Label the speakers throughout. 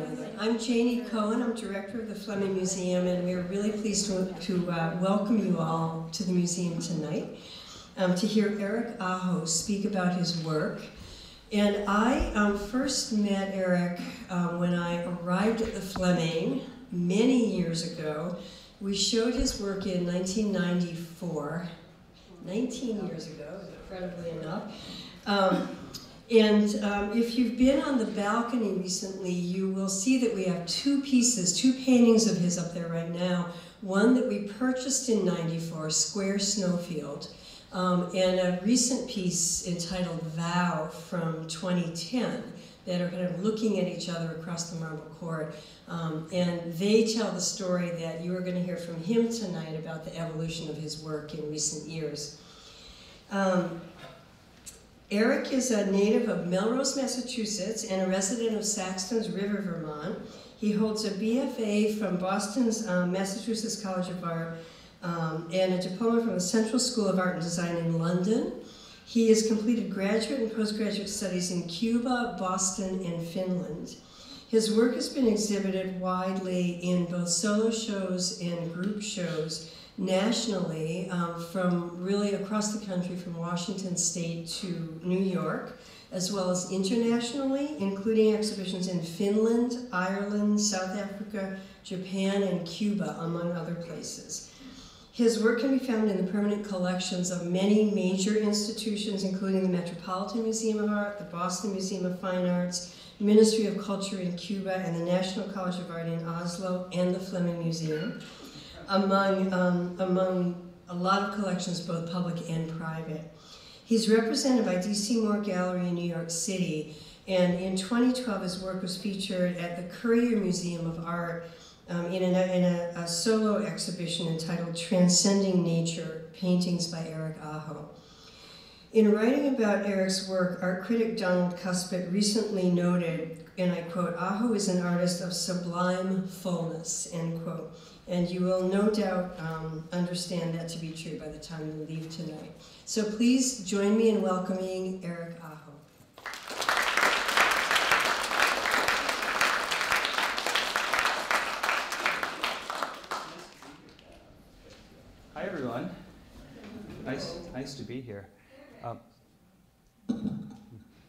Speaker 1: together. I'm Janie Cohen, I'm director of the Fleming Museum, and we are really pleased to welcome you all to the museum tonight to hear Eric Aho speak about his work. And I first met Eric when I arrived at the Fleming many years ago. We showed his work in 1994, 19 years ago, incredibly enough. If you've been on the balcony recently, you will see that we have two paintings of his up there right now. One that we purchased in '94, Square Snowfield, and a recent piece entitled Vow from 2010 that are kind of looking at each other across the marble court. And they tell the story that you are going to hear from him tonight about the evolution of his work in recent years. Eric is a native of Melrose, Massachusetts, and a resident of Saxton's River, Vermont. He holds a BFA from Boston's Massachusetts College of Art and a diploma from the Central School of Art and Design in London. He has completed graduate and postgraduate studies in Cuba, Boston, and Finland. His work has been exhibited widely in both solo shows and group shows nationally, from really across the country, from Washington State to New York, as well as internationally, including exhibitions in Finland, Ireland, South Africa, Japan, and Cuba, among other places. His work can be found in the permanent collections of many major institutions, including the Metropolitan Museum of Art, the Boston Museum of Fine Arts, Ministry of Culture in Cuba, and the National College of Art in Oslo, and the Fleming Museum, among a lot of collections, both public and private. He's represented by D.C. Moore Gallery in New York City, and in 2012 his work was featured at the Currier Museum of Art in a solo exhibition entitled Transcending Nature, Paintings by Eric Aho. In writing about Eric's work, art critic Donald Cuspit recently noted, and I quote, "Aho is an artist of sublime fullness," end quote. And you will no doubt understand that to be true by the time you leave tonight. So please join me in welcoming Eric Aho.
Speaker 2: Hi everyone. Nice to be here.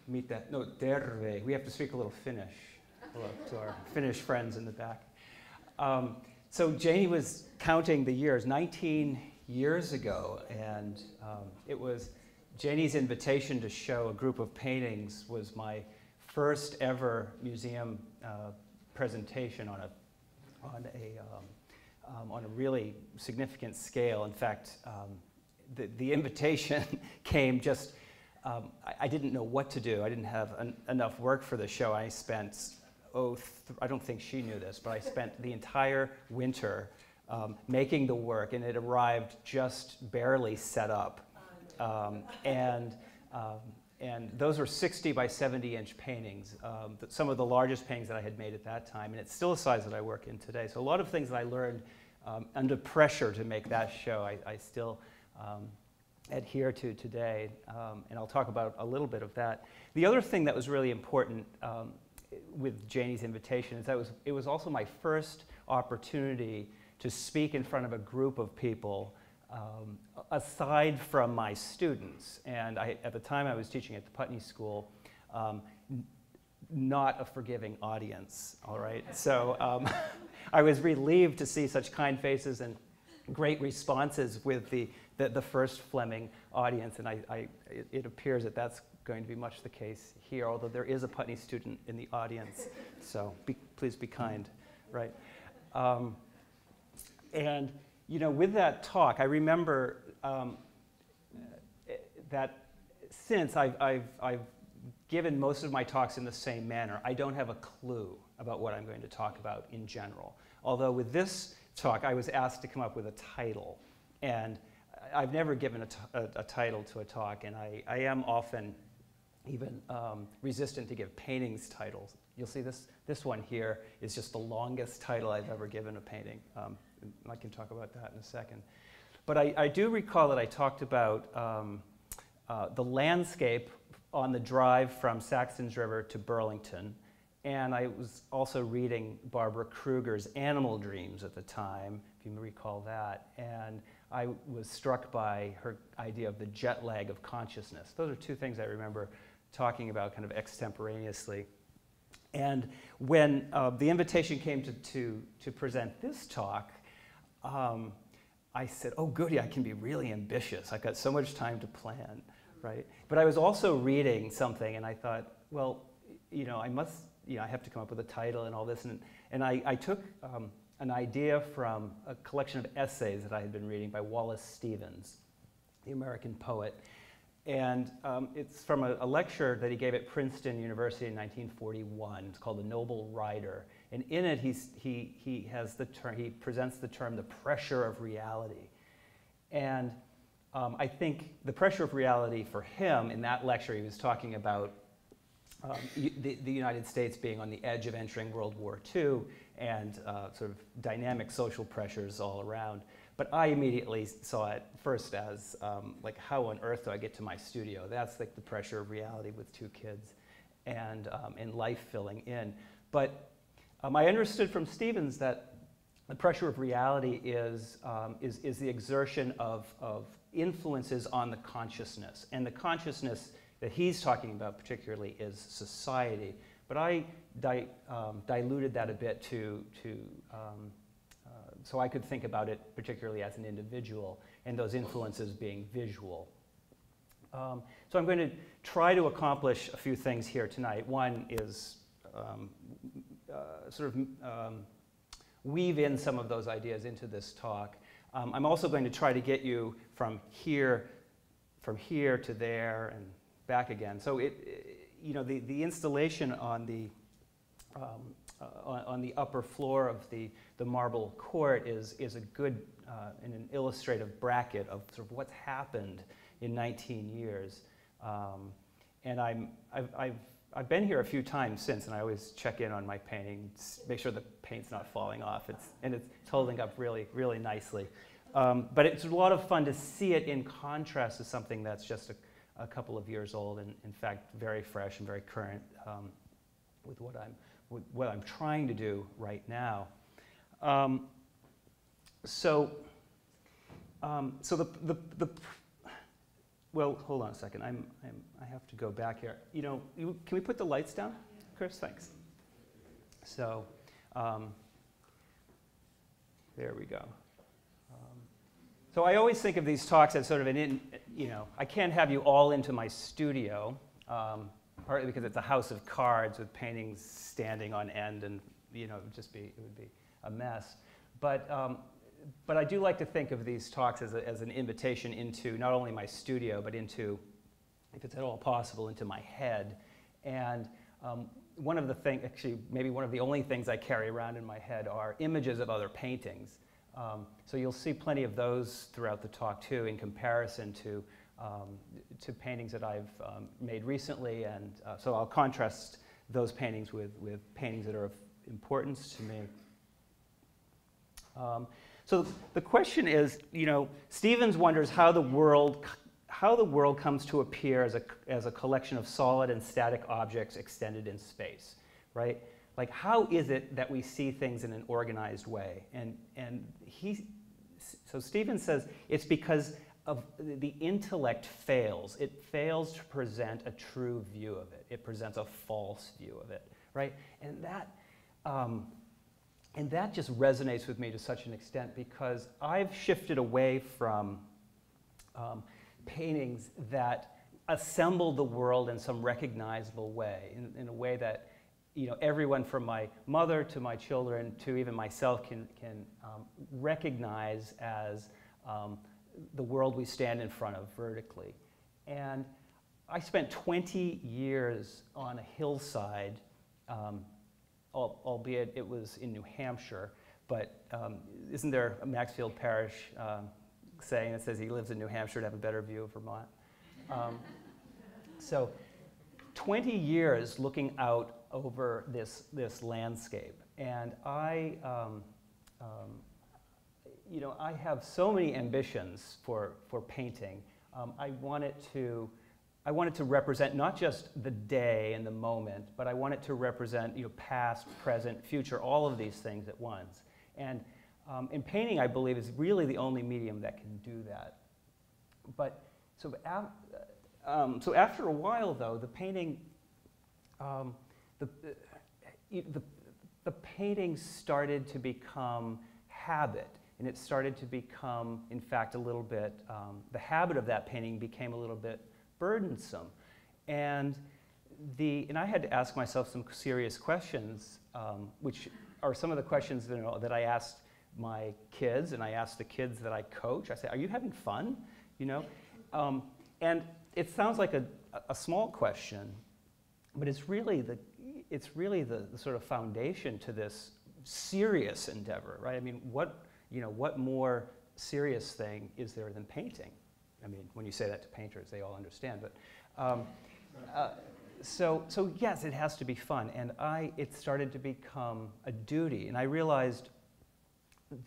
Speaker 2: Meet that. No, terve. We have to speak a little Finnish. Hello to our Finnish friends in the back. So Janie was counting the years, 19 years ago, and it was Janie's invitation to show a group of paintings was my first ever museum presentation on a really significant scale. In fact, the invitation came just. I didn't know what to do. I didn't have enough work for the show. I spent, I don't think she knew this, but I spent the entire winter making the work, and it arrived just barely set up. And those were 60 by 70 inch paintings, some of the largest paintings that I had made at that time, and it's still a size that I work in today. So a lot of things that I learned under pressure to make that show, I still adhere to today, and I'll talk about a little bit of that. The other thing that was really important with Janie's invitation is that it was also my first opportunity to speak in front of a group of people aside from my students. And at the time I was teaching at the Putney School, not a forgiving audience, all right? So I was relieved to see such kind faces and great responses with the first Fleming audience, and it appears that that's going to be much the case here, although there is a Putney student in the audience, so please be kind, right? And you know, with that talk, I remember that since I've given most of my talks in the same manner, I don't have a clue about what I'm going to talk about in general. Although with this talk, I was asked to come up with a title, and I've never given a title to a talk, and I am often even resistant to give paintings titles. You'll see this one here is just the longest title I've ever given a painting. I can talk about that in a second. But I do recall that I talked about the landscape on the drive from Saxton's River to Burlington, And I was also reading Barbara Kruger's Animal Dreams at the time, if you recall that. And I was struck by her idea of the jet lag of consciousness. Those are two things I remember talking about kind of extemporaneously. And when the invitation came to present this talk, I said, oh, goody, I can be really ambitious. I've got so much time to plan, right? But I was also reading something, and I thought, well, I have to come up with a title and all this. And I took an idea from a collection of essays that I had been reading by Wallace Stevens, the American poet. And it's from a lecture that he gave at Princeton University in 1941. It's called The Noble Rider. And in it, he presents the term the pressure of reality. And I think the pressure of reality for him, in that lecture, he was talking about the United States being on the edge of entering World War II and sort of dynamic social pressures all around. But I immediately saw it first as like, how on earth do I get to my studio? That's like the pressure of reality with two kids and life filling in. But I understood from Stevens that the pressure of reality is the exertion of influences on the consciousness. And the consciousness that he's talking about particularly is society. But I diluted that a bit so I could think about it particularly as an individual, and those influences being visual. So I'm going to try to accomplish a few things here tonight. One is weave in some of those ideas into this talk. I'm also going to try to get you from here to there and back again. So the installation on the upper floor of the marble court is a good and an illustrative bracket of sort of what's happened in 19 years. And I've been here a few times since, and I always check in on my painting, make sure the paint's not falling off. It's holding up really, really nicely. But it's a lot of fun to see it in contrast to something that's just a couple of years old, and in fact very fresh and very current with what I'm trying to do right now. Well, hold on a second. I have to go back here. Can we put the lights down, Chris? Thanks. So, there we go. So I always think of these talks as sort of I can't have you all into my studio, partly because it's a house of cards with paintings standing on end, and it would be a mess. But I do like to think of these talks as an invitation into not only my studio, but into, if it's at all possible, into my head. And one of the things, actually maybe one of the only things I carry around in my head are images of other paintings. So you'll see plenty of those throughout the talk too, in comparison to paintings that I've made recently, and so I'll contrast those paintings with paintings that are of importance to me. So the question is, Stevens wonders how the world comes to appear as a collection of solid and static objects extended in space, right? Like, how is it that we see things in an organized way? So Stevens says it's because of the intellect fails. It fails to present a true view of it. It presents a false view of it, right? And that just resonates with me to such an extent, because I've shifted away from paintings that assemble the world in some recognizable way, in a way that everyone from my mother to my children to even myself can recognize as the world we stand in front of vertically. And I spent 20 years on a hillside, albeit it was in New Hampshire, but isn't there a Maxfield Parrish saying that says he lives in New Hampshire to have a better view of Vermont? So 20 years looking out over this landscape, and I have so many ambitions for painting. I want it to I want it to represent not just the day and the moment, but I want it to represent, you know, past, present, future, all of these things at once. And in painting, I believe, is really the only medium that can do that. But so after a while, though, the painting, the painting started to become habit, and it started to become, in fact, a little bit. The habit of that painting became a little bit burdensome, and I had to ask myself some serious questions, which are some of the questions that I asked my kids, and I asked the kids that I coach. I said, "Are you having fun?" You know, and it sounds like a small question, but it's really the sort of foundation to this serious endeavor, right? I mean, what more serious thing is there than painting? I mean, when you say that to painters, they all understand. But so yes, it has to be fun, and it started to become a duty, and I realized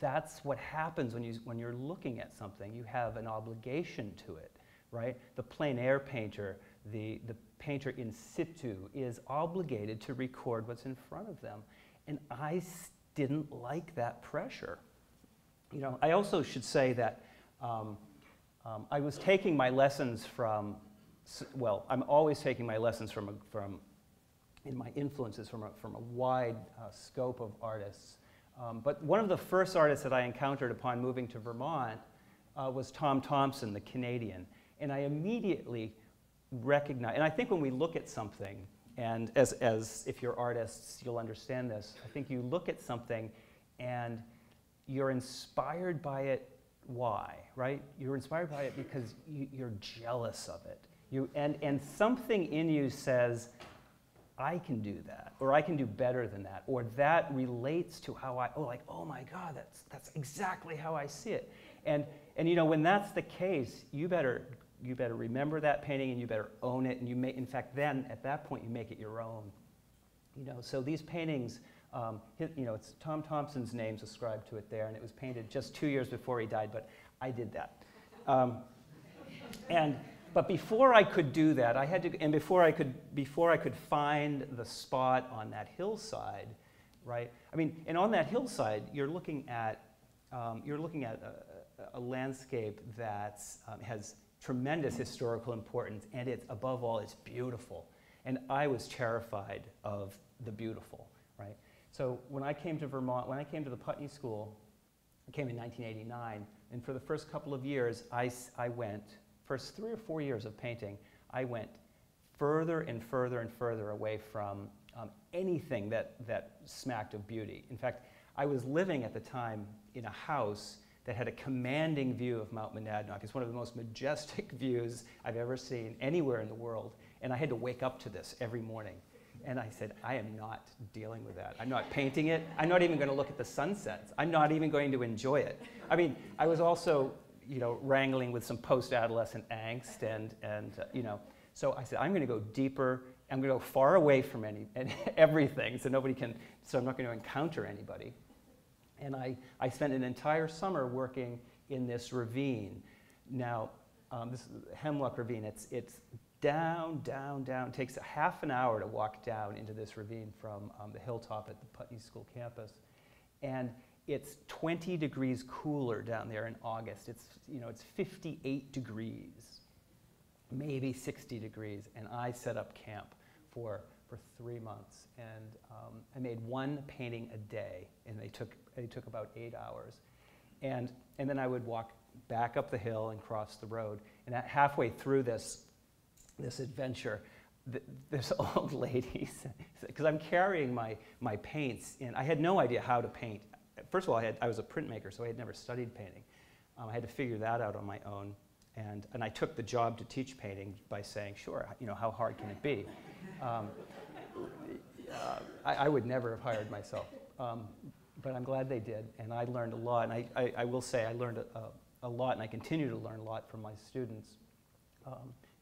Speaker 2: that's what happens when you're looking at something. You have an obligation to it, right? The plein air painter, the painter in situ, is obligated to record what's in front of them, and I didn't like that pressure. You know, I also should say that I was taking my lessons from, well, I'm always taking my lessons in my influences from a wide scope of artists. But one of the first artists that I encountered upon moving to Vermont was Tom Thompson, the Canadian. And I immediately recognized, and I think when we look at something, and as if you're artists, you'll understand this, I think you look at something and you're inspired by it. Why, right? You're inspired by it because you're jealous of it. And something in you says, I can do that, or I can do better than that, or that relates to how oh my God, that's exactly how I see it. And you know, when that's the case, you better remember that painting, and you better own it, and in fact, then at that point, you make it your own. You know, so these paintings, you know, it's Tom Thompson's name's ascribed to it there, and it was painted just 2 years before he died, but I did that. But before I could do that, I had to, and before I could find the spot on that hillside, right? I mean, and on that hillside, you're looking at a landscape that has tremendous historical importance, and above all, it's beautiful. And I was terrified of the beautiful, right? So when I came to Vermont, when I came to the Putney School, I came in 1989, and for the first couple of years, I went, first 3 or 4 years of painting, I went further and further and further away from anything that smacked of beauty. In fact, I was living at the time in a house that had a commanding view of Mount Monadnock. It's one of the most majestic views I've ever seen anywhere in the world, and I had to wake up to this every morning. And I said, I am not dealing with that. I'm not painting it. I'm not even going to look at the sunsets. I'm not even going to enjoy it. I mean, I was also, you know, wrangling with some post-adolescent angst, and you know, so I said, I'm going to go deeper. I'm going to go far away from everything, so I'm not going to encounter anybody. And I spent an entire summer working in this ravine. Now, this is Hemlock Ravine. It's down, down, down. It takes a half an hour to walk down into this ravine from the hilltop at the Putney School campus. And it's 20 degrees cooler down there in August. It's 58 degrees, maybe 60 degrees. And I set up camp for 3 months. And I made one painting a day, and they took about 8 hours. And then I would walk back up the hill and cross the road. And halfway through this adventure, this old lady, because I'm carrying my paints in. I had no idea how to paint. First of all, I was a printmaker, so I had never studied painting. I had to figure that out on my own. And I took the job to teach painting by saying, sure, you know, how hard can it be? I would never have hired myself. But I'm glad they did, and I learned a lot. And I will say I learned a lot, and I continue to learn a lot from my students.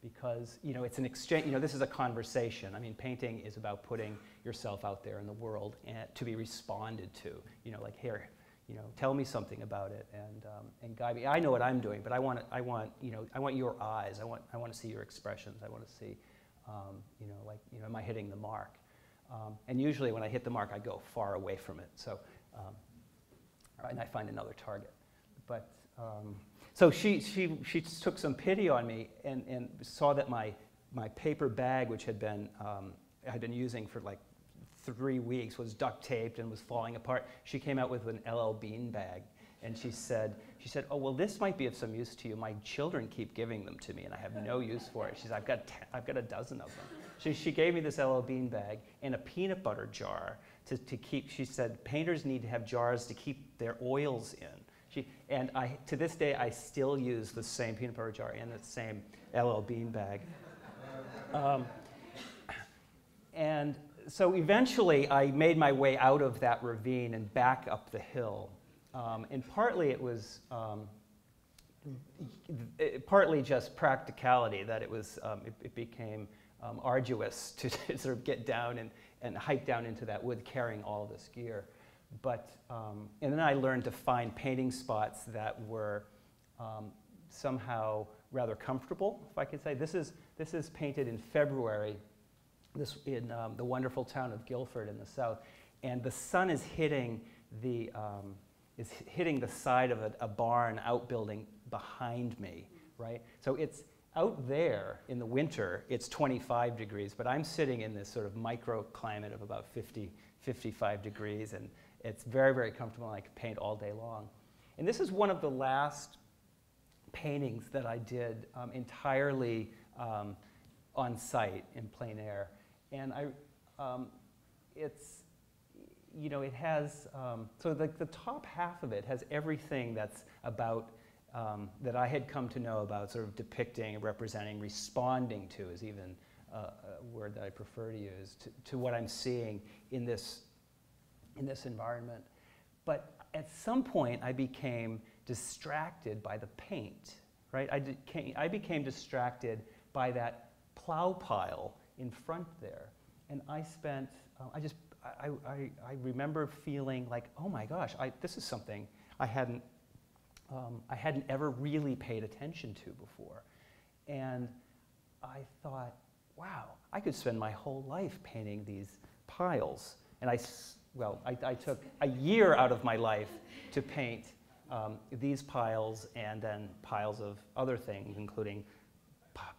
Speaker 2: Because, you know, it's an exchange, you know, this is a conversation. I mean, painting is about putting yourself out there in the world and to be responded to. You know, like, here, tell me something about it and guide me. I know what I'm doing, but I want your eyes. I want to see your expressions. I want to see, am I hitting the mark? And usually when I hit the mark, I go far away from it. So, and I find another target. But so she took some pity on me and saw that my paper bag, which had been I had been using for like 3 weeks, was duct taped and was falling apart. She came out with an LL Bean bag, and she said, "Oh, well, this might be of some use to you. My children keep giving them to me, and I have no use for it." She said, "I've got a dozen of them." She gave me this LL Bean bag and a peanut butter jar to keep. She said, "Painters need to have jars to keep their oils in." To this day, I still use the same peanut butter jar and the same LL Bean bag. And so eventually, I made my way out of that ravine and back up the hill. And partly it was partly just practicality, that it became arduous to sort of get down and hike down into that wood carrying all this gear. But, and then I learned to find painting spots that were somehow rather comfortable, if I could say. This is painted in February, in the wonderful town of Guilford in the south, and the sun is hitting the side of a barn outbuilding behind me, right? So it's out there in the winter, it's 25 degrees, but I'm sitting in this sort of microclimate of about 55 degrees, and it's very, very comfortable, and I can paint all day long. And this is one of the last paintings that I did entirely on site in plein air. And it has, so the top half of it has everything that's about, that I had come to know about, sort of depicting, representing, responding to is even a word that I prefer to use, to what I'm seeing in this environment. But at some point, I became distracted by the paint, right? I became distracted by that plow pile in front there, and I spent. I remember feeling like, oh my gosh, this is something I hadn't ever really paid attention to before, and I thought, wow, I could spend my whole life painting these piles, and I took a year out of my life to paint these piles, and then piles of other things, including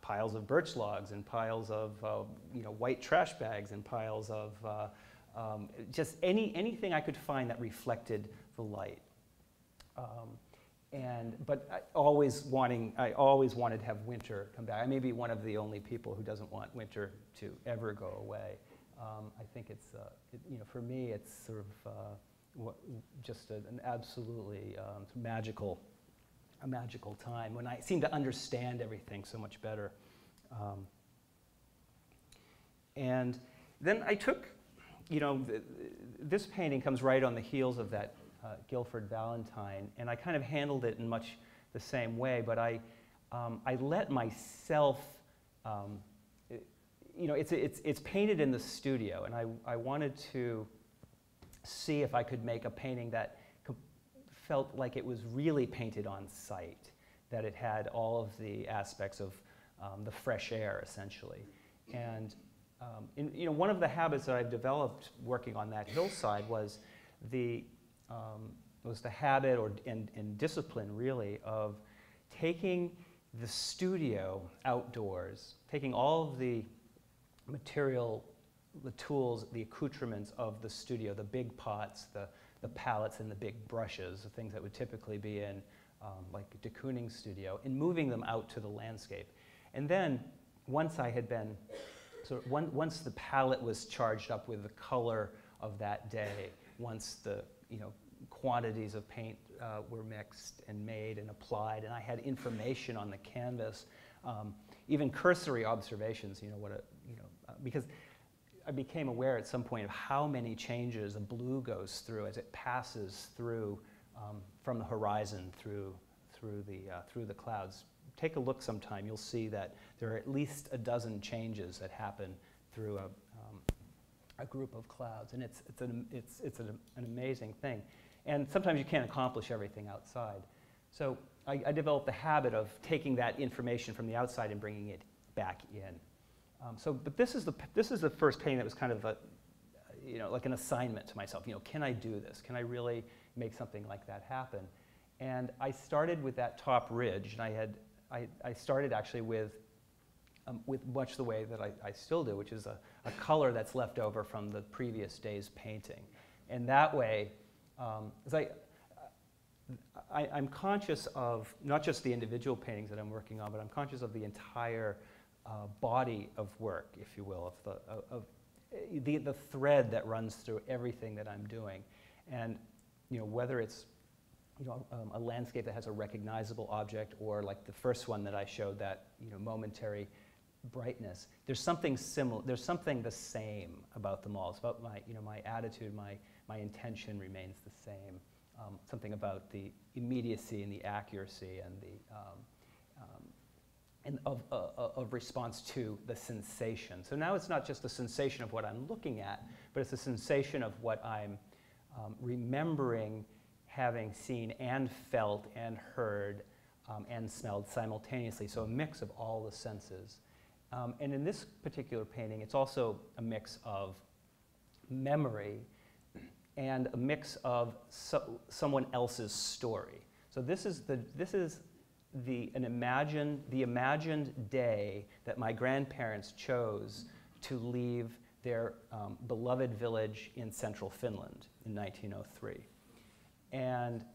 Speaker 2: piles of birch logs and piles of white trash bags and piles of just anything I could find that reflected the light. But I always wanted to have winter come back. I may be one of the only people who doesn't want winter to ever go away. I think it's for me it's sort of just an absolutely magical time when I seem to understand everything so much better. And then I took, this painting comes right on the heels of that Guilford Valentine, and I kind of handled it in much the same way, but I let myself, it's painted in the studio, and I wanted to see if I could make a painting that felt like it was really painted on site, that it had all of the aspects of the fresh air, essentially. And one of the habits that I've developed working on that hillside was the habit and discipline, really, of taking the studio outdoors, taking all of the material, the tools, the accoutrements of the studio, the big pots, the palettes and the big brushes, the things that would typically be in like a deKooning studio, and moving them out to the landscape. And then once I had been, once the palette was charged up with the color of that day, once the quantities of paint were mixed and made and applied, and I had information on the canvas, even cursory observations, because I became aware at some point of how many changes a blue goes through as it passes through from the horizon through the clouds. Take a look sometime. You'll see that there are at least a dozen changes that happen through a group of clouds, and it's an amazing thing. And sometimes you can't accomplish everything outside. So I developed the habit of taking that information from the outside and bringing it back in. But this is the first painting that was kind of a, like an assignment to myself. Can I do this? Can I really make something like that happen? And I started with that top ridge, and I started actually with much the way that I still do, which is a color that's left over from the previous day's painting. And that way, I'm conscious of not just the individual paintings that I'm working on, but I'm conscious of the entire body of work, if you will, of the thread that runs through everything that I'm doing. And whether it's a landscape that has a recognizable object, or like the first one that I showed, that momentary brightness, there's something similar. There's something the same about them all. It's about my attitude, my intention remains the same. Something about the immediacy and the accuracy and of response to the sensation. So now it's not just the sensation of what I'm looking at, but it's the sensation of what I'm remembering having seen and felt and heard and smelled simultaneously. So a mix of all the senses. And in this particular painting, it's also a mix of memory and a mix of someone else's story. So this is the imagined day that my grandparents chose to leave their beloved village in central Finland in 1903. And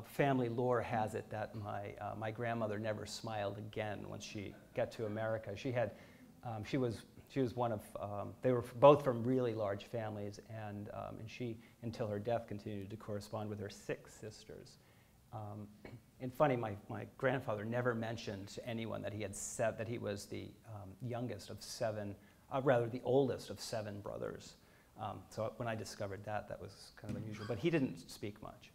Speaker 2: family lore has it that my grandmother never smiled again when she got to America. She was one of, they were both from really large families, and she, until her death, continued to correspond with her 6 sisters. And funny, my grandfather never mentioned to anyone that that he was the youngest of 7, rather the oldest of 7 brothers. So when I discovered that was kind of unusual. But he didn't speak much.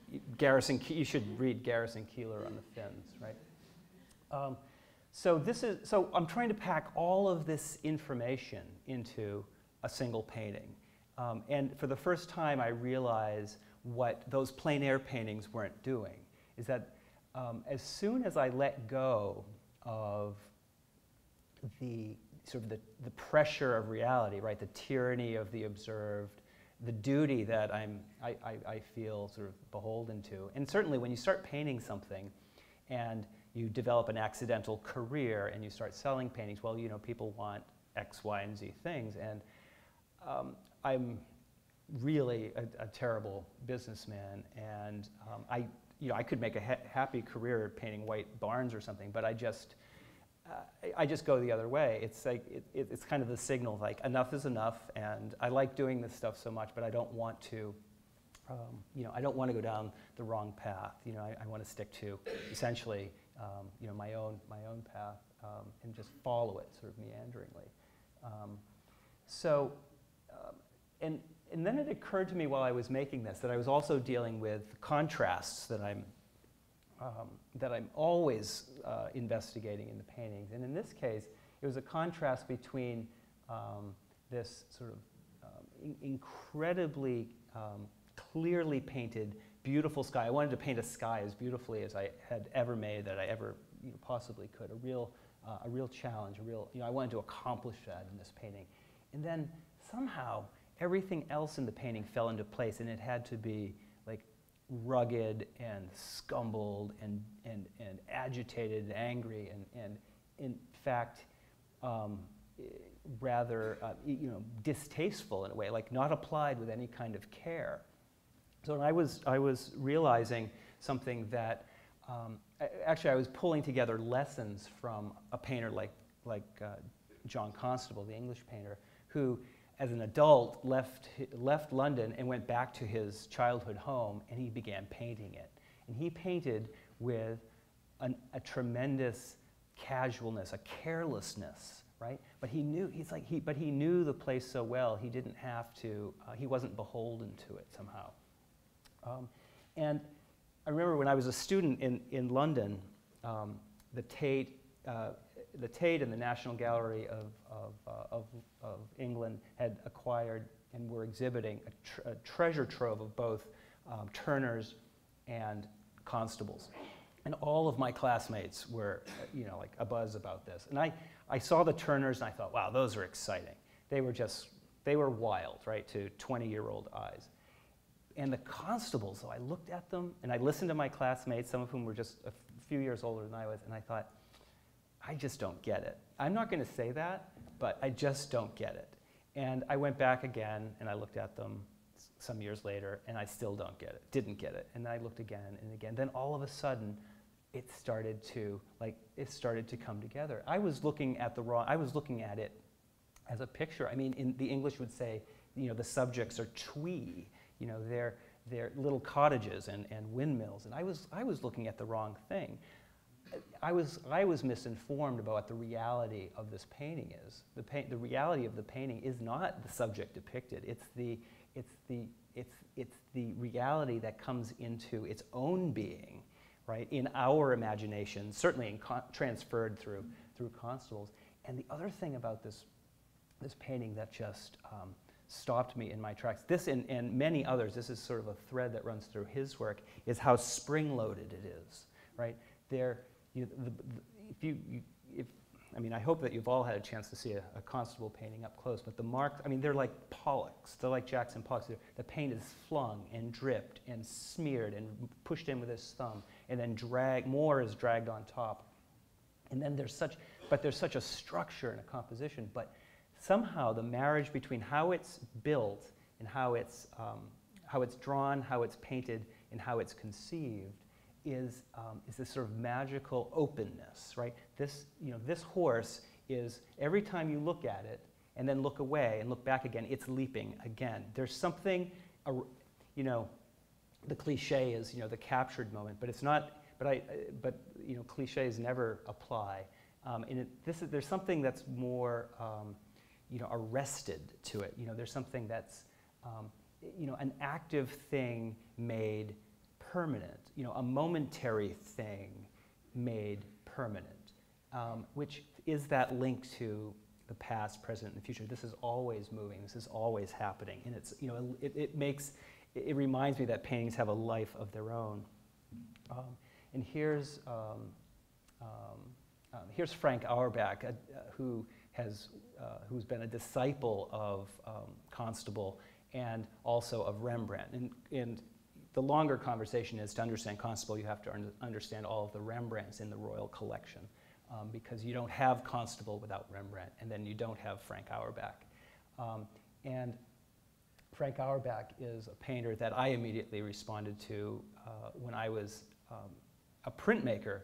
Speaker 2: You should read Garrison Keillor on the Finns, right? So I'm trying to pack all of this information into a single painting. And for the first time, I realize what those plein air paintings weren't doing, is that as soon as I let go of the the pressure of reality, right, the tyranny of the observed, the duty that I feel sort of beholden to. And certainly when you start painting something and you develop an accidental career and you start selling paintings, well, people want X, Y, and Z things. And I'm really a terrible businessman, and I could make a happy career painting white barns or something, but I just go the other way. It's like it's kind of the signal, like enough is enough, and I like doing this stuff so much, but I don't want to, I don't want to go down the wrong path. I want to stick to essentially, my own path, and just follow it sort of meanderingly. And then it occurred to me while I was making this that I was also dealing with contrasts that I'm always investigating in the paintings. And in this case, it was a contrast between this sort of incredibly clearly painted, beautiful sky. I wanted to paint a sky as beautifully as I had ever made, that I ever possibly could. A real challenge. I wanted to accomplish that in this painting. And then somehow everything else in the painting fell into place, and it had to be like rugged and scumbled and agitated and angry and in fact rather distasteful in a way, like not applied with any kind of care. So I was realizing something that actually I was pulling together lessons from a painter like John Constable, the English painter, who as an adult left London and went back to his childhood home, and he began painting it. And he painted with a tremendous casualness, a carelessness, right? But he knew he knew the place so well. He didn't have to. He wasn't beholden to it somehow. And I remember when I was a student in London, the Tate and the National Gallery of England had acquired and we're exhibiting a treasure trove of both Turners and Constables. And all of my classmates were, like abuzz about this. And I saw the Turners and I thought, wow, those are exciting. They were wild, right, to 20-year-old eyes. And the Constables, though, I looked at them and I listened to my classmates, some of whom were just a few years older than I was, and I thought, I just don't get it. I'm not going to say that, but I just don't get it. And I went back again and I looked at them some years later and I still didn't get it. And I looked again and again. Then all of a sudden, it started to come together. I was looking at it as a picture. I mean, the English would say, the subjects are twee. They're little cottages and windmills. And I was looking at the wrong thing. I was misinformed about what the reality of this painting is. The reality of the painting is not the subject depicted. It's the reality that comes into its own being, right, in our imagination, certainly transferred through Constables. And the other thing about this painting that just stopped me in my tracks, this and many others, this is sort of a thread that runs through his work, is how spring-loaded it is, right? I hope that you've all had a chance to see a Constable painting up close, but the marks, they're like Pollocks. They're like Jackson Pollocks. The paint is flung and dripped and smeared and pushed in with his thumb, and then more is dragged on top. And then there's such a structure and a composition, but somehow the marriage between how it's built and how it's drawn, how it's painted, and how it's conceived is this sort of magical openness, right? This horse is, every time you look at it and then look away and look back again, it's leaping again. There's something, the cliche is, the captured moment, but it's not, but cliches never apply. There's something that's more, arrested to it. There's something that's, an active thing made permanent, a momentary thing made permanent, which is that link to the past, present, and the future. This is always moving. This is always happening, and it's it reminds me that paintings have a life of their own. And here's Frank Auerbach, who's been a disciple of Constable and also of Rembrandt. And the longer conversation is, to understand Constable, you have to understand all of the Rembrandts in the Royal Collection, because you don't have Constable without Rembrandt, and then you don't have Frank Auerbach. And Frank Auerbach is a painter that I immediately responded to when I was a printmaker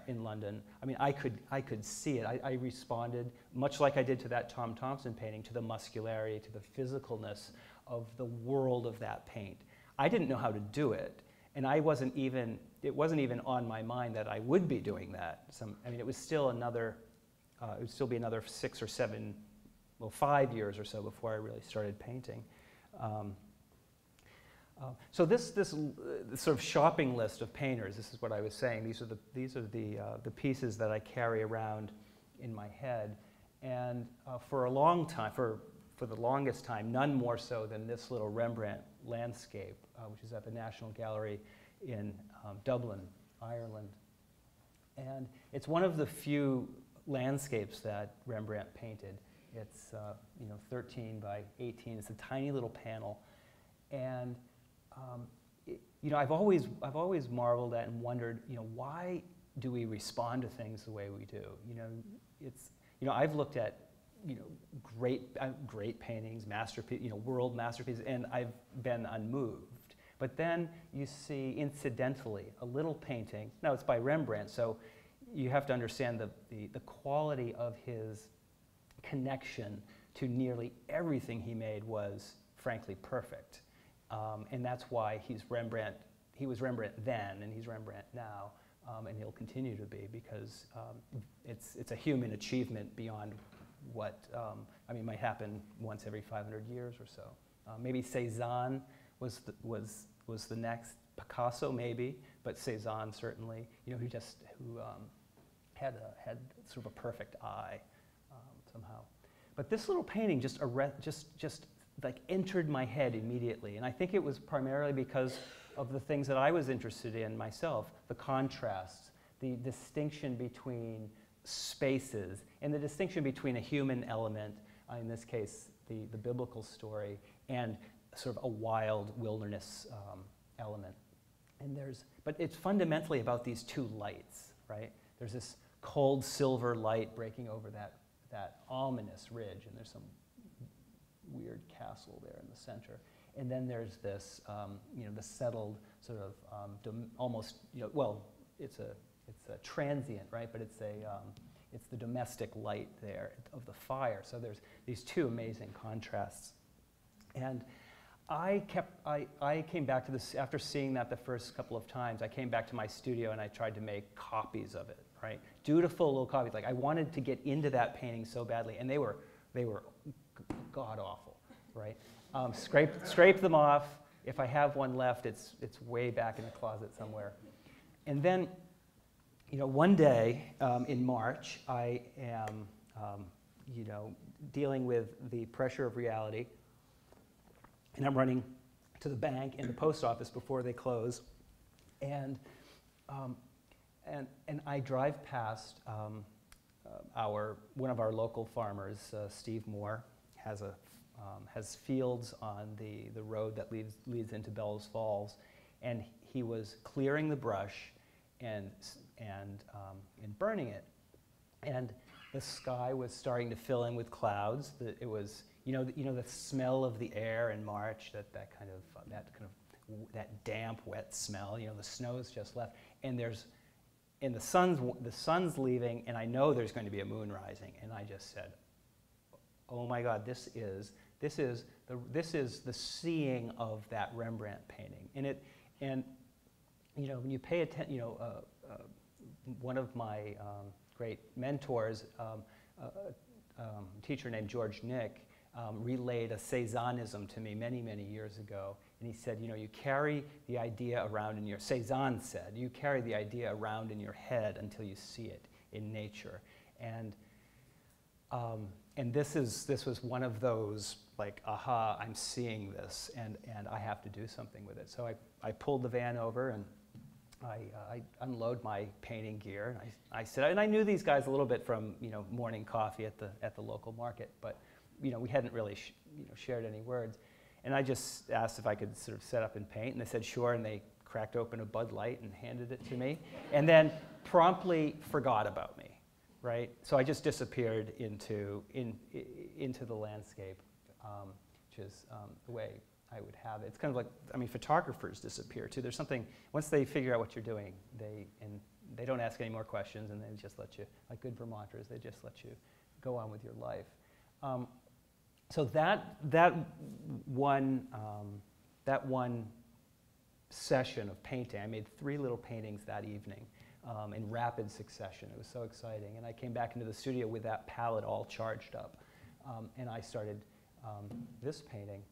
Speaker 2: in London. I could see it. I responded, much like I did to that Tom Thompson painting, to the muscularity, to the physicalness of the world of that paint. I didn't know how to do it, and it wasn't even on my mind that I would be doing that. It was still it would still be another 6 or 7, 5 years or so before I really started painting. So this sort of shopping list of painters, this is what I was saying. These are the pieces that I carry around in my head, and for a long time, for the longest time, none more so than this little Rembrandt landscape, which is at the National Gallery in Dublin, Ireland. And it's one of the few landscapes that Rembrandt painted. It's 13 by 18. It's a tiny little panel, and I've always marveled at and wondered, why do we respond to things the way we do? I've looked at great paintings, world masterpieces, and I've been unmoved. But then you see, incidentally, a little painting. Now, it's by Rembrandt, so you have to understand the quality of his connection to nearly everything he made was, frankly, perfect. And that's why he's Rembrandt. He was Rembrandt then, and he's Rembrandt now, and he'll continue to be, because it's a human achievement beyond what might happen once every 500 years or so. Maybe Cézanne was the next Picasso, maybe, but Cézanne certainly, who had sort of a perfect eye somehow. But this little painting just like entered my head immediately. And I think it was primarily because of the things that I was interested in myself, the contrasts, the distinction between spaces, and the distinction between a human element, in this case, the biblical story, and sort of a wild wilderness element. And but it's fundamentally about these two lights, right? There's this cold silver light breaking over that ominous ridge, and there's some weird castle there in the center. And then there's this, the settled sort of almost, well, it's a transient, right? But it's the domestic light there of the fire. So there's these two amazing contrasts. And I came back to this, after seeing that the first couple of times, I came back to my studio and I tried to make copies of it, right? Dutiful little copies. Like, I wanted to get into that painting so badly, and they were god-awful, right? Scrape them off. If I have one left, it's way back in the closet somewhere. And then, one day in March, I am, dealing with the pressure of reality, and I'm running to the bank and the post office before they close, and I drive past one of our local farmers, Steve Moore, has fields on the road that leads into Bellows Falls, and he was clearing the brush and burning it, and the sky was starting to fill in with clouds. It was the smell of the air in March, that damp, wet smell. The snow's just left, and the sun's leaving, and I know there's going to be a moon rising, and I just said, oh my God, this is the seeing of that Rembrandt painting. And when you pay attention, one of my great mentors, a teacher named George Nick, relayed a Cézannism to me many, many years ago. And he said, you carry the idea around Cézanne said, you carry the idea around in your head until you see it in nature. And this was one of those, like, aha, I'm seeing this, and I have to do something with it. So I pulled the van over, and I unload my painting gear. And I said, and I knew these guys a little bit from morning coffee at the local market, but we hadn't really shared any words. And I just asked if I could sort of set up and paint, and they said sure, and they cracked open a Bud Light and handed it to me, and then promptly forgot about me, right? So I just disappeared into the landscape, which is the way I would have it. It's kind of like, photographers disappear too. There's something, once they figure out what you're doing, they don't ask any more questions, and they just let you, like good Vermonters, they just let you go on with your life. So that one session of painting, I made 3 little paintings that evening in rapid succession. It was so exciting. And I came back into the studio with that palette all charged up. And I started this painting.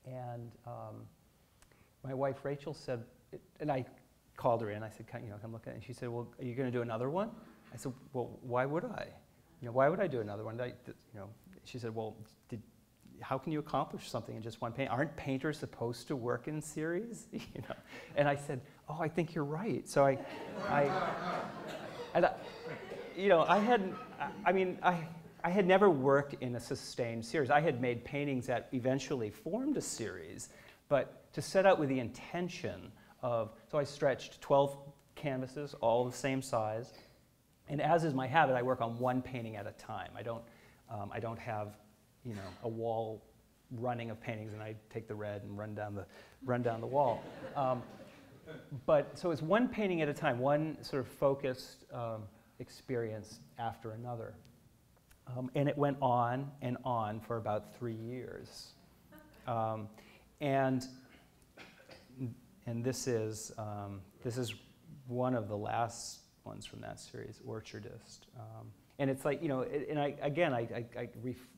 Speaker 2: And my wife Rachel said, and I called her in, I said, come look at it. And she said, well, are you going to do another one? I said, well, why would I? Why would I do another one? She said, well, how can you accomplish something in just one paint? Aren't painters supposed to work in series? And I said, oh, I think you're right. So I had never worked in a sustained series. I had made paintings that eventually formed a series, but to set out with the intention of, so I stretched 12 canvases, all the same size. And as is my habit, I work on one painting at a time. I don't have, a wall running of paintings, and I take the red and run down the wall. But so it's one painting at a time, one sort of focused experience after another, and it went on and on for about 3 years, and this is one of the last ones from that series, Orchardist. And it's like, and I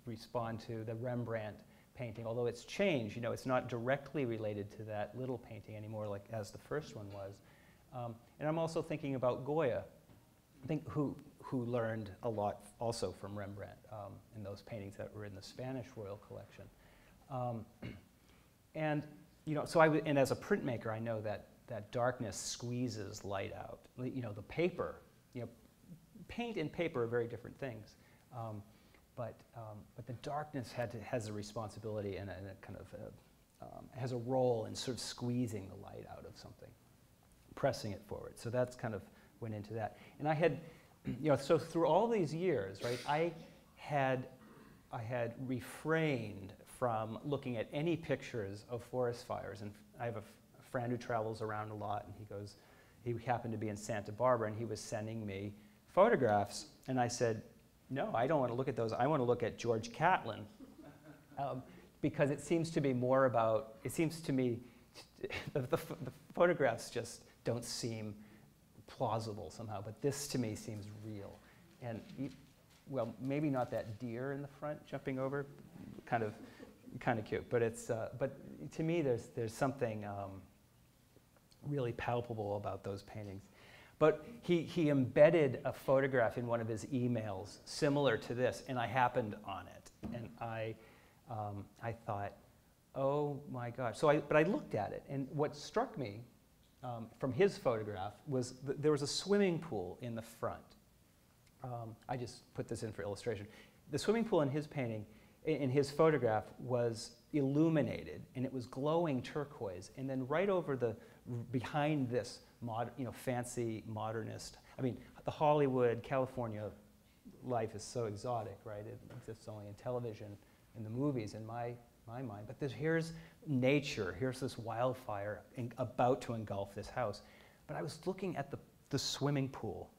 Speaker 2: respond to the Rembrandt painting, although it's changed, it's not directly related to that little painting anymore, like as the first one was. And I'm also thinking about Goya, I think who learned a lot also from Rembrandt in those paintings that were in the Spanish Royal Collection. And so and as a printmaker, I know that darkness squeezes light out. The paper, paint and paper are very different things. But the darkness has a responsibility and a kind of has a role in sort of squeezing the light out of something, pressing it forward. So that's kind of went into that. And I had, so through all these years, right, I had refrained from looking at any pictures of forest fires. And I have a friend who travels around a lot, and he happened to be in Santa Barbara, and he was sending me photographs. And I said, no, I don't want to look at those. I want to look at George Catlin. Because it seems to be more about, it seems to me, the photographs just don't seem plausible somehow, but this to me seems real. And, well, maybe not that deer in the front jumping over, kind of cute, but but to me there's something really palpable about those paintings. But he embedded a photograph in one of his emails similar to this, and I happened on it, and I thought, oh my gosh. But I looked at it, and what struck me from his photograph was there was a swimming pool in the front. I just put this in for illustration. The swimming pool in his painting, in his photograph, was illuminated, and it was glowing turquoise. And then right over behind this fancy modernist, I mean, the Hollywood, California life is so exotic, right? It exists only in television, in the movies, in my mind. But here's nature, here's this wildfire about to engulf this house. But I was looking at the swimming pool,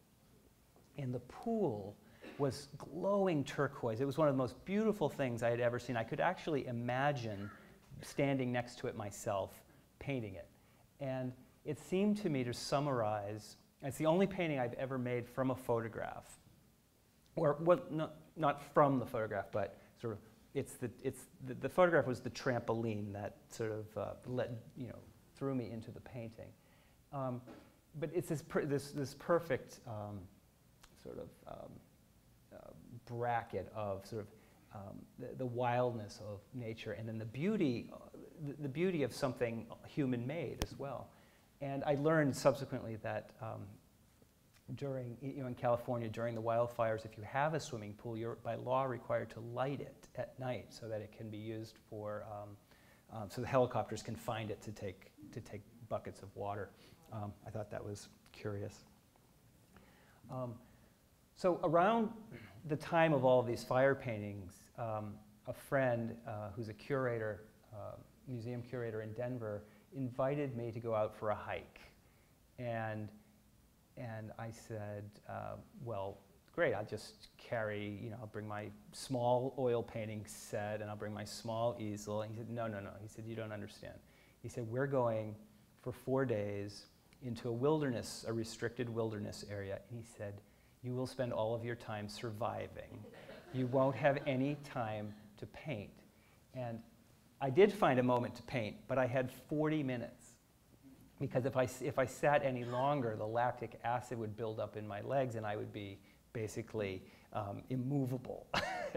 Speaker 2: and the pool was glowing turquoise. It was one of the most beautiful things I had ever seen. I could actually imagine standing next to it myself, painting it. And it seemed to me to summarize, it's the only painting I've ever made from a photograph. Or, well, not from the photograph, but sort of, the photograph was the trampoline that sort of threw me into the painting. But it's this perfect sort of bracket of sort of the wildness of nature, and then the beauty of something human-made as well. And I learned subsequently that in California during the wildfires, if you have a swimming pool, you're by law required to light it at night so that it can be used for so the helicopters can find it to take buckets of water. I thought that was curious. So around the time of all of these fire paintings, a friend who's a curator, museum curator in Denver, invited me to go out for a hike. And I said, well, great, I'll just carry, I'll bring my small oil painting set and I'll bring my small easel. And he said, no. He said, you don't understand. He said, we're going for 4 days into a restricted wilderness area. And he said, you will spend all of your time surviving. You won't have any time to paint. And I did find a moment to paint, but I had 40 minutes. Because if I sat any longer, the lactic acid would build up in my legs and I would be basically immovable.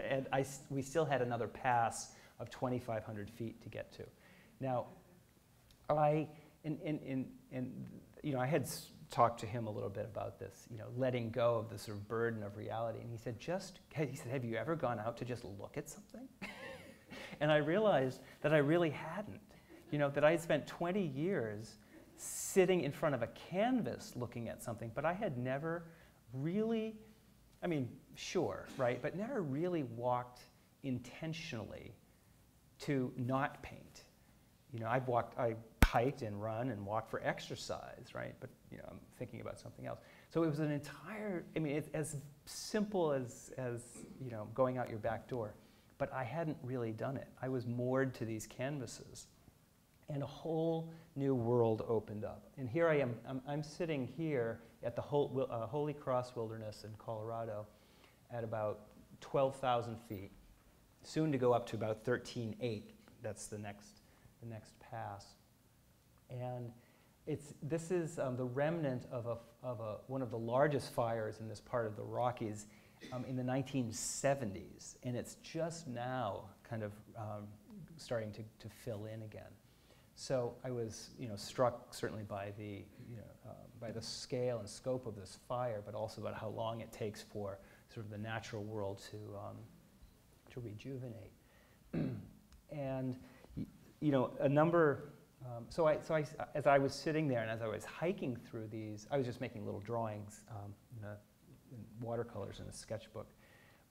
Speaker 2: And we still had another pass of 2,500 feet to get to. Now, I had talked to him a little bit about this, letting go of the sort of burden of reality. And he said, have you ever gone out to just look at something? And I realized that I really hadn't. That I had spent 20 years sitting in front of a canvas looking at something, but I had never really, sure, right, but never really walked intentionally to not paint. I hiked and run and walked for exercise, right, but I'm thinking about something else. So it was an entire, it's as simple as going out your back door, but I hadn't really done it. I was moored to these canvases. And a whole new world opened up. And here I am, I'm sitting here at the Holy Cross Wilderness in Colorado at about 12,000 feet, soon to go up to about 13,800. That's the next pass. And this is the remnant of one of the largest fires in this part of the Rockies in the 1970s. And it's just now kind of starting to fill in again. So I was, struck certainly by by the scale and scope of this fire, but also about how long it takes for sort of the natural world to rejuvenate. And a number. As I was sitting there and as I was hiking through these, I was just making little drawings, in watercolors in a sketchbook,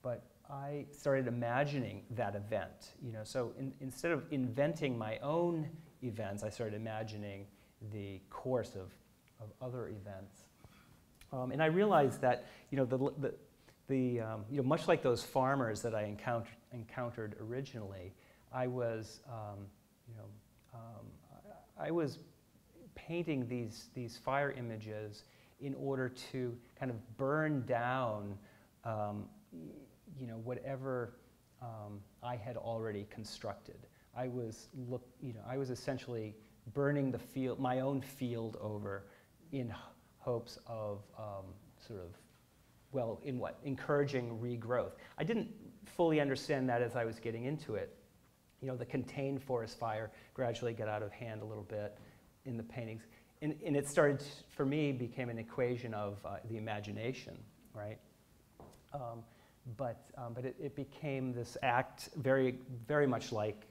Speaker 2: but I started imagining that event. So instead of inventing my own events, I started imagining the course of other events, and I realized that much like those farmers that I encountered originally, I was painting these fire images in order to kind of burn down, whatever I had already constructed. I was essentially burning my own field over in hopes of encouraging regrowth. I didn't fully understand that as I was getting into it. The contained forest fire gradually got out of hand a little bit in the paintings. And it started, for me, became an equation of the imagination, right? But it became this act very, very much like,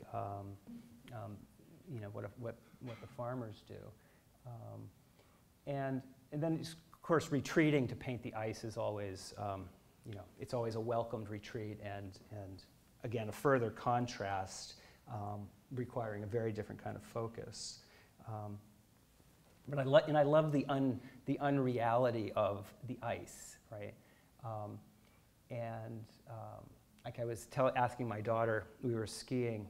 Speaker 2: what the farmers do. And then, of course, retreating to paint the ice is always, it's always a welcomed retreat, and again, a further contrast, requiring a very different kind of focus. But I love the unreality of the ice, right? Like I was asking my daughter, we were skiing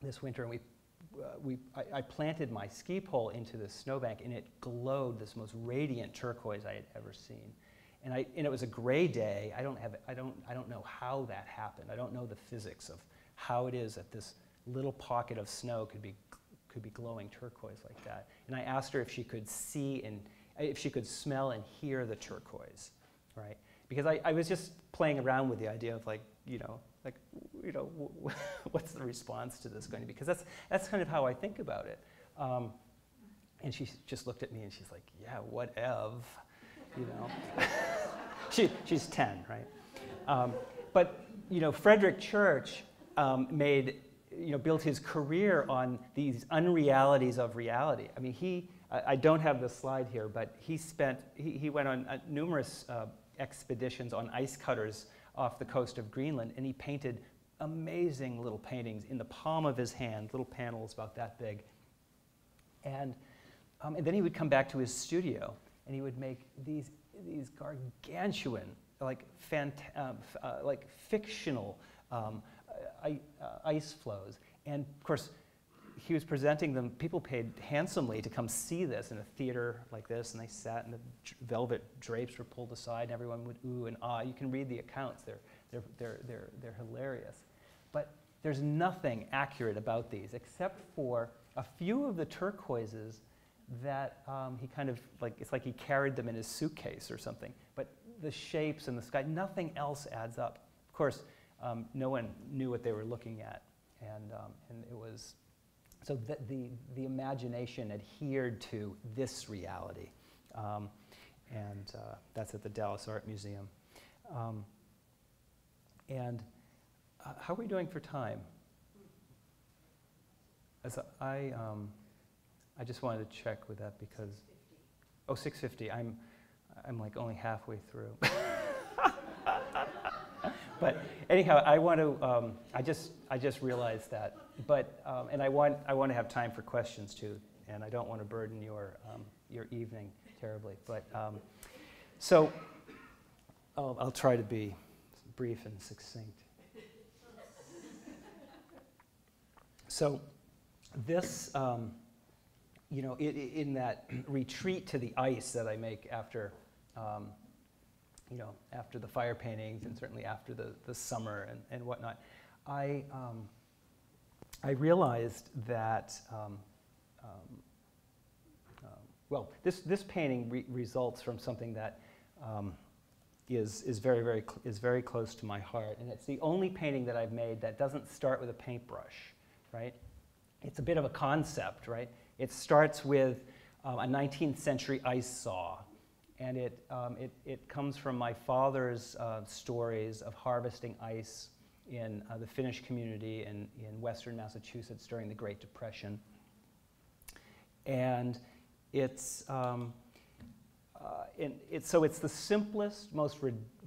Speaker 2: this winter, and I planted my ski pole into this snowbank, and it glowed this most radiant turquoise I had ever seen. And it was a gray day. I don't know how that happened. I don't know the physics of how it is that this little pocket of snow could be glowing turquoise like that. And I asked her if she could see and if she could smell and hear the turquoise, right? Because I was just playing around with the idea of what's the response to this going to be? Because that's kind of how I think about it. And she just looked at me and she's like, yeah, whatever, She's 10, right? But Frederick Church built his career on these unrealities of reality. I mean, I don't have the slide here, but he went on numerous expeditions on ice cutters off the coast of Greenland, and he painted amazing little paintings in the palm of his hand, little panels about that big. And then he would come back to his studio, and he would make these gargantuan, like fictional ice flows. And of course, he was presenting them. People paid handsomely to come see this in a theater like this, and they sat, and the velvet drapes were pulled aside, and everyone would ooh and ah. You can read the accounts; they're hilarious. But there's nothing accurate about these, except for a few of the turquoises that he kind of it's like he carried them in his suitcase or something. But the shapes and the sky, nothing else adds up. Of course, no one knew what they were looking at, and it was. So the imagination adhered to this reality, and that's at the Dallas Art Museum. And how are we doing for time? As I just wanted to check with that because, 6:50. I'm like only halfway through. But anyhow, I want to. I just realized that. But and I want to have time for questions too, and I don't want to burden your evening terribly. But so I'll try to be brief and succinct. So this, in that retreat to the ice that I make after. After the fire paintings and certainly after the summer and whatnot, I realized that this painting results from something that is very close to my heart, and it's the only painting that I've made that doesn't start with a paintbrush. right? It's a bit of a concept, right? It starts with a 19th century ice saw, and it comes from my father's stories of harvesting ice in the Finnish community in western Massachusetts during the Great Depression. And so it's the simplest, most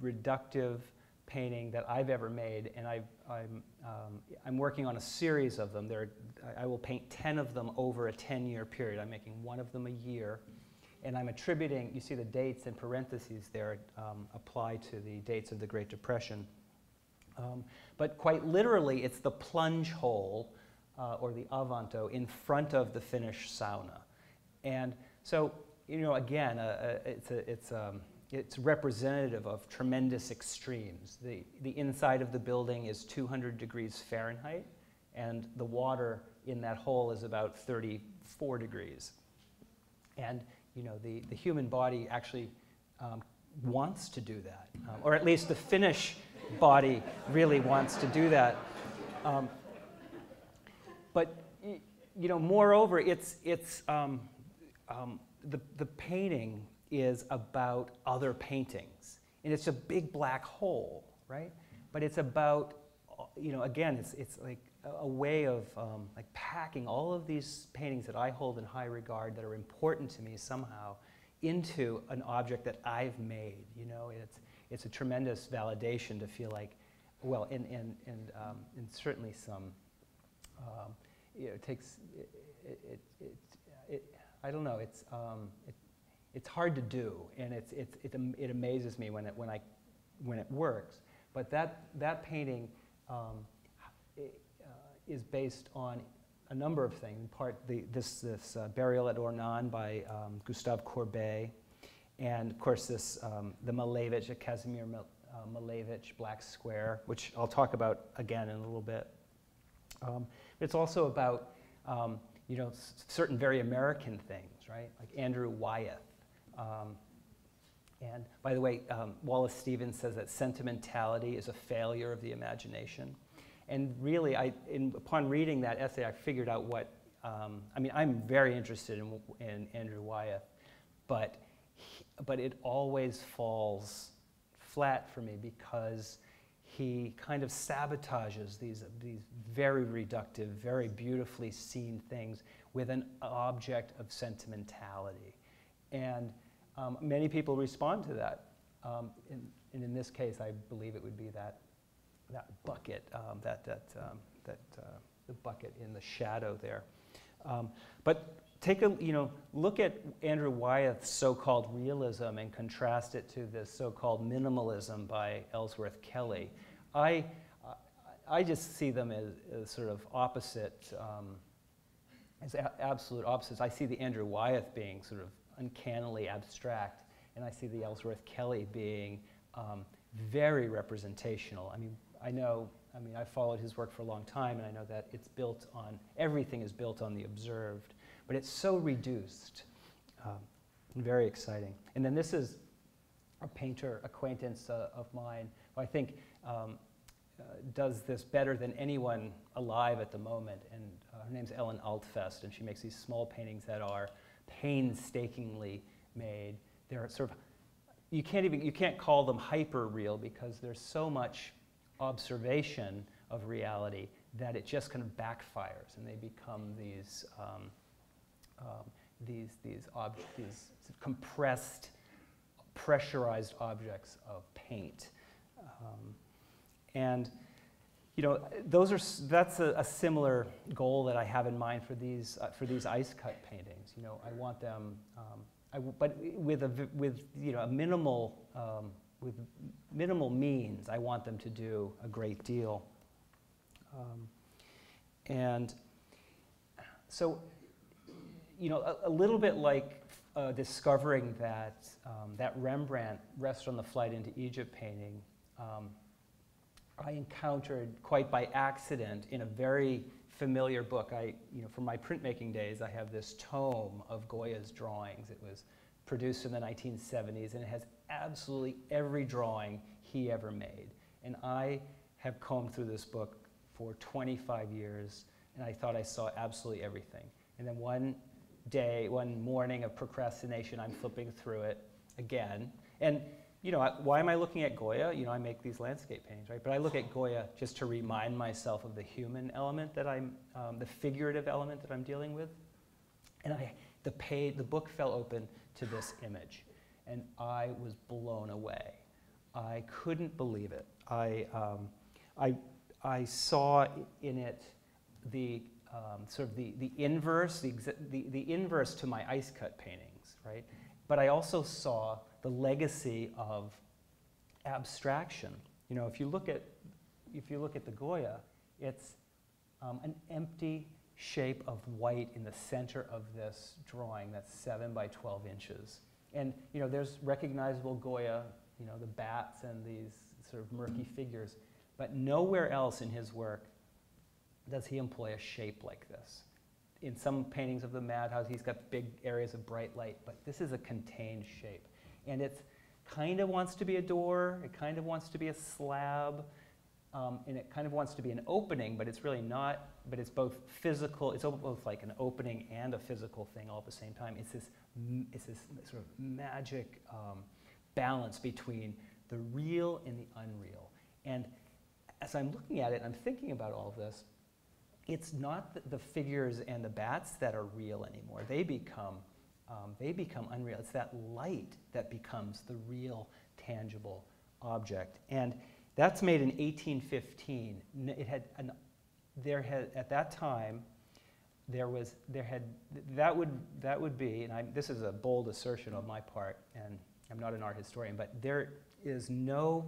Speaker 2: reductive painting that I've ever made, and I'm working on a series of them. I will paint 10 of them over a 10-year period. I'm making one of them a year, and I'm attributing, you see the dates in parentheses there apply to the dates of the Great Depression. But quite literally, it's the plunge hole, or the avanto, in front of the Finnish sauna. And so, you know, again, it's representative of tremendous extremes. The inside of the building is 200 degrees Fahrenheit, and the water in that hole is about 34 degrees. And, you know, the human body actually wants to do that, or at least the Finnish body really wants to do that. But, you know, moreover, the painting is about other paintings. And it's a big black hole, right? But it's about, you know, again, it's like a way of like packing all of these paintings that I hold in high regard that are important to me somehow into an object that I've made. You know, it's a tremendous validation to feel like, well, and certainly some, you know, it takes, I don't know, it's hard to do, and it amazes me when it works. But that painting is based on a number of things. In part, this Burial at Ornans by Gustave Courbet, and of course the Malevich, a Casimir Malevich Black Square, which I'll talk about again in a little bit. It's also about you know, certain very American things, right? Like Andrew Wyeth. And by the way, Wallace Stevens says that sentimentality is a failure of the imagination. And really, upon reading that essay, I figured out what, I mean, I'm very interested in Andrew Wyeth, but it always falls flat for me because he kind of sabotages these very reductive, very beautifully seen things with an object of sentimentality. And many people respond to that. And in this case, I believe it would be that bucket, the bucket in the shadow there. But look at Andrew Wyeth's so-called realism and contrast it to this so-called minimalism by Ellsworth Kelly. I just see them as sort of opposite, as absolute opposites. I see the Andrew Wyeth being sort of uncannily abstract, and I see the Ellsworth Kelly being very representational. I mean, I've followed his work for a long time, and I know that everything is built on the observed, but it's so reduced, and very exciting. And then this is a painter acquaintance of mine who I think does this better than anyone alive at the moment, and her name's Ellen Altfest, and she makes these small paintings that are painstakingly made. They're sort of, you can't call them hyper real because there's so much observation of reality that it just kind of backfires, and they become these compressed, pressurized objects of paint. And you know, that's a similar goal that I have in mind for these ice cut paintings. You know, I want them, but with you know, a minimal with minimal means. I want them to do a great deal, and so you know, a little bit like discovering that that Rembrandt Rest on the Flight into Egypt painting. I encountered quite by accident in a very familiar book. You know, from my printmaking days, I have this tome of Goya's drawings. It was produced in the 1970s, and it has absolutely every drawing he ever made. And I have combed through this book for 25 years, and I thought I saw absolutely everything. And then one day, one morning of procrastination, I'm flipping through it again. And why am I looking at Goya? I make these landscape paintings, right? But I look at Goya just to remind myself of the human element that the figurative element that I'm dealing with. And the book fell open to this image, and I was blown away. I couldn't believe it. I saw in it the sort of the inverse, the inverse to my ice cut paintings, right? But I also saw the legacy of abstraction. If you look at the Goya, it's an empty shape of white in the center of this drawing that's 7 by 12 inches. And there's recognizable Goya, the bats and these sort of murky figures, but nowhere else in his work does he employ a shape like this. In some paintings of the Madhouse, he's got big areas of bright light, but this is a contained shape. And it kind of wants to be a door, it kind of wants to be a slab, and it kind of wants to be an opening, but it's really not, but it's both physical, it's both like an opening and a physical thing all at the same time. It's this sort of magic balance between the real and the unreal. And as I'm looking at it, I'm thinking about all of this, it's not the figures and the bats that are real anymore. They become unreal. It's that light that becomes the real, tangible object. And that's made in 1815. At that time, that would be, and this is a bold assertion on my part, and I'm not an art historian, but there is no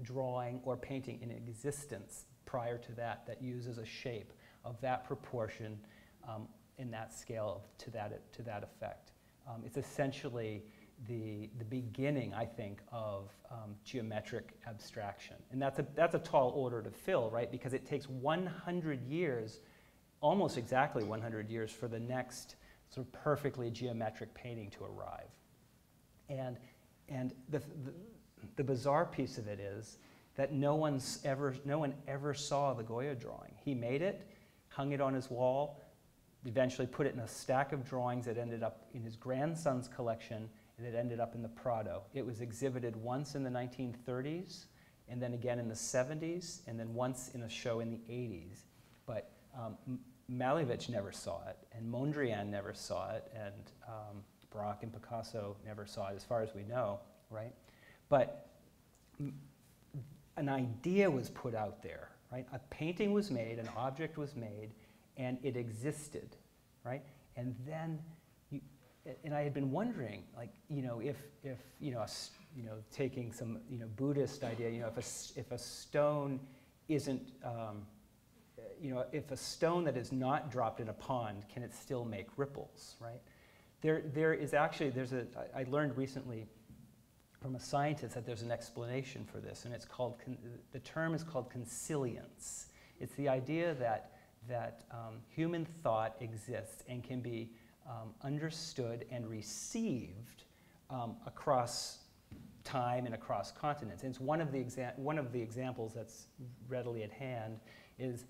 Speaker 2: drawing or painting in existence prior to that uses a shape of that proportion in that scale to that effect. It's essentially the beginning, I think, of geometric abstraction, and that's a tall order to fill, right? Because it takes 100 years, almost exactly 100 years, for the next sort of perfectly geometric painting to arrive. And the bizarre piece of it is that no one ever saw the Goya drawing. He made it, hung it on his wall, eventually put it in a stack of drawings that ended up in his grandson's collection, and it ended up in the Prado. It was exhibited once in the 1930s, and then again in the 70s, and then once in a show in the 80s. But Malevich never saw it, and Mondrian never saw it, and Braque and Picasso never saw it, as far as we know, right? But an idea was put out there, right? A painting was made, an object was made, and it existed, right? And then, and I had been wondering, like, if taking some, Buddhist idea, if a stone isn't, if a stone that is not dropped in a pond, can it still make ripples, right? There is actually, I learned recently from a scientist that there's an explanation for this, and it's called, the term is called consilience. It's the idea that human thought exists and can be understood and received across time and across continents. And it's one of the examples that's readily at hand is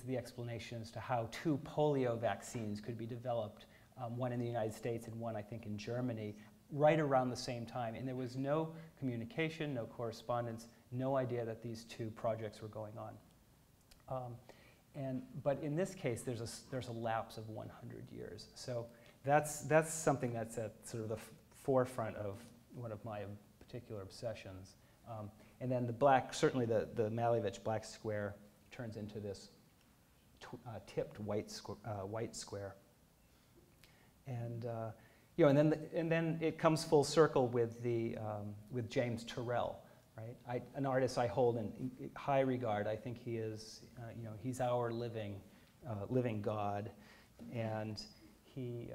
Speaker 2: the explanation as to how 2 polio vaccines could be developed, one in the United States and one, I think, in Germany, right around the same time. And there was no communication, no correspondence, no idea that these 2 projects were going on. But in this case, there's a lapse of 100 years. So that's something that's at sort of the forefront of one of my particular obsessions. And then the black, certainly the Malevich black square turns into this tipped white square. And and then it comes full circle with with James Turrell, right? An artist I hold in high regard. I think he is, he's our living God, and he.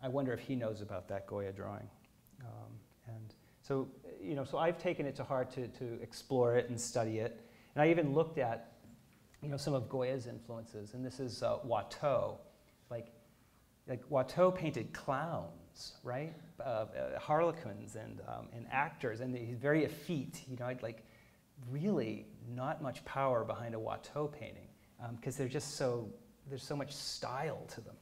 Speaker 2: I wonder if he knows about that Goya drawing, and so so I've taken it to heart to explore it and study it, and I even looked at some of Goya's influences, and this is Watteau, like Watteau painted clowns, right? Harlequins and actors, and he's very effete. I'd like really not much power behind a Watteau painting. because they're just there's so much style to them.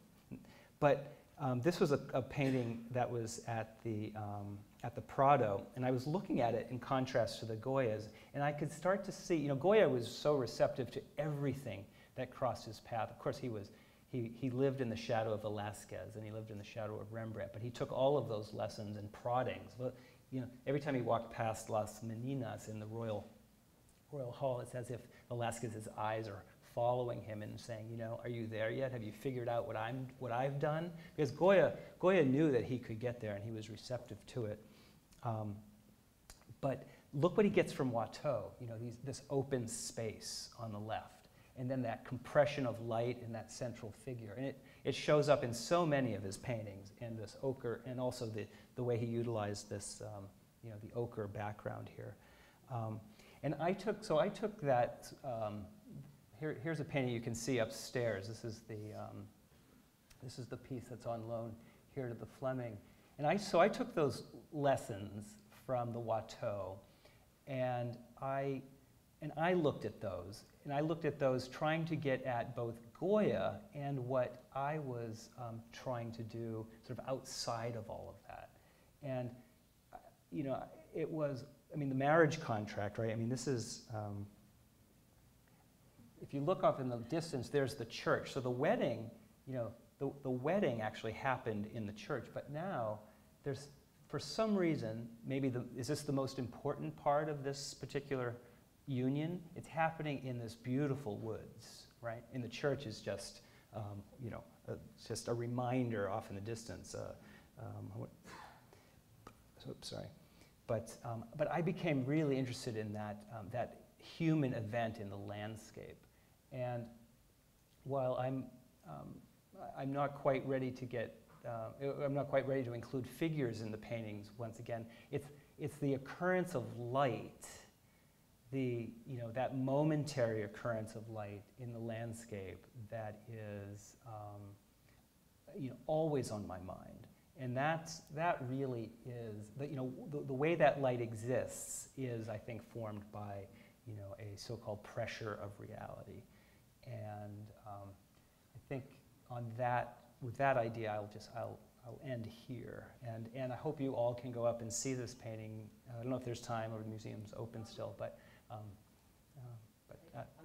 Speaker 2: But this was a painting that was at the Prado, and I was looking at it in contrast to the Goyas, and I could start to see, Goya was so receptive to everything that crossed his path. Of course, he lived in the shadow of Velázquez, and he lived in the shadow of Rembrandt, but he took all of those lessons and proddings. But, every time he walked past Las Meninas in the Royal Hall, it's as if Velázquez's eyes are following him and saying, are you there yet? Have you figured out what I've done? Because Goya knew that he could get there, and he was receptive to it. But look what he gets from Watteau. This open space on the left, and then that compression of light in that central figure, and it shows up in so many of his paintings, and this ochre, and also the way he utilized this, the ochre background here. And I took that. Here's a painting you can see upstairs. This is the piece that's on loan here to the Fleming. And I took those lessons from the Watteau, and I looked at those. And I looked at those trying to get at both Goya and what I was trying to do sort of outside of all of that. And, it was, the marriage contract, right? This is, if you look off in the distance, there's the church. So the wedding, the wedding actually happened in the church, but now there's, for some reason, maybe is this the most important part of this particular union? It's happening in this beautiful woods, right? And the church is just, it's just a reminder off in the distance. Oops, sorry. But I became really interested in that human event in the landscape. And while I'm not quite ready to I'm not quite ready to include figures in the paintings. Once again, it's the occurrence of light, that momentary occurrence of light in the landscape that is always on my mind. And that really is the way that light exists is, I think, formed by a so-called pressure of reality. And I think with that idea, I'll end here. And I hope you all can go up and see this painting. I don't know if there's time or the museum's open still, but
Speaker 1: I'm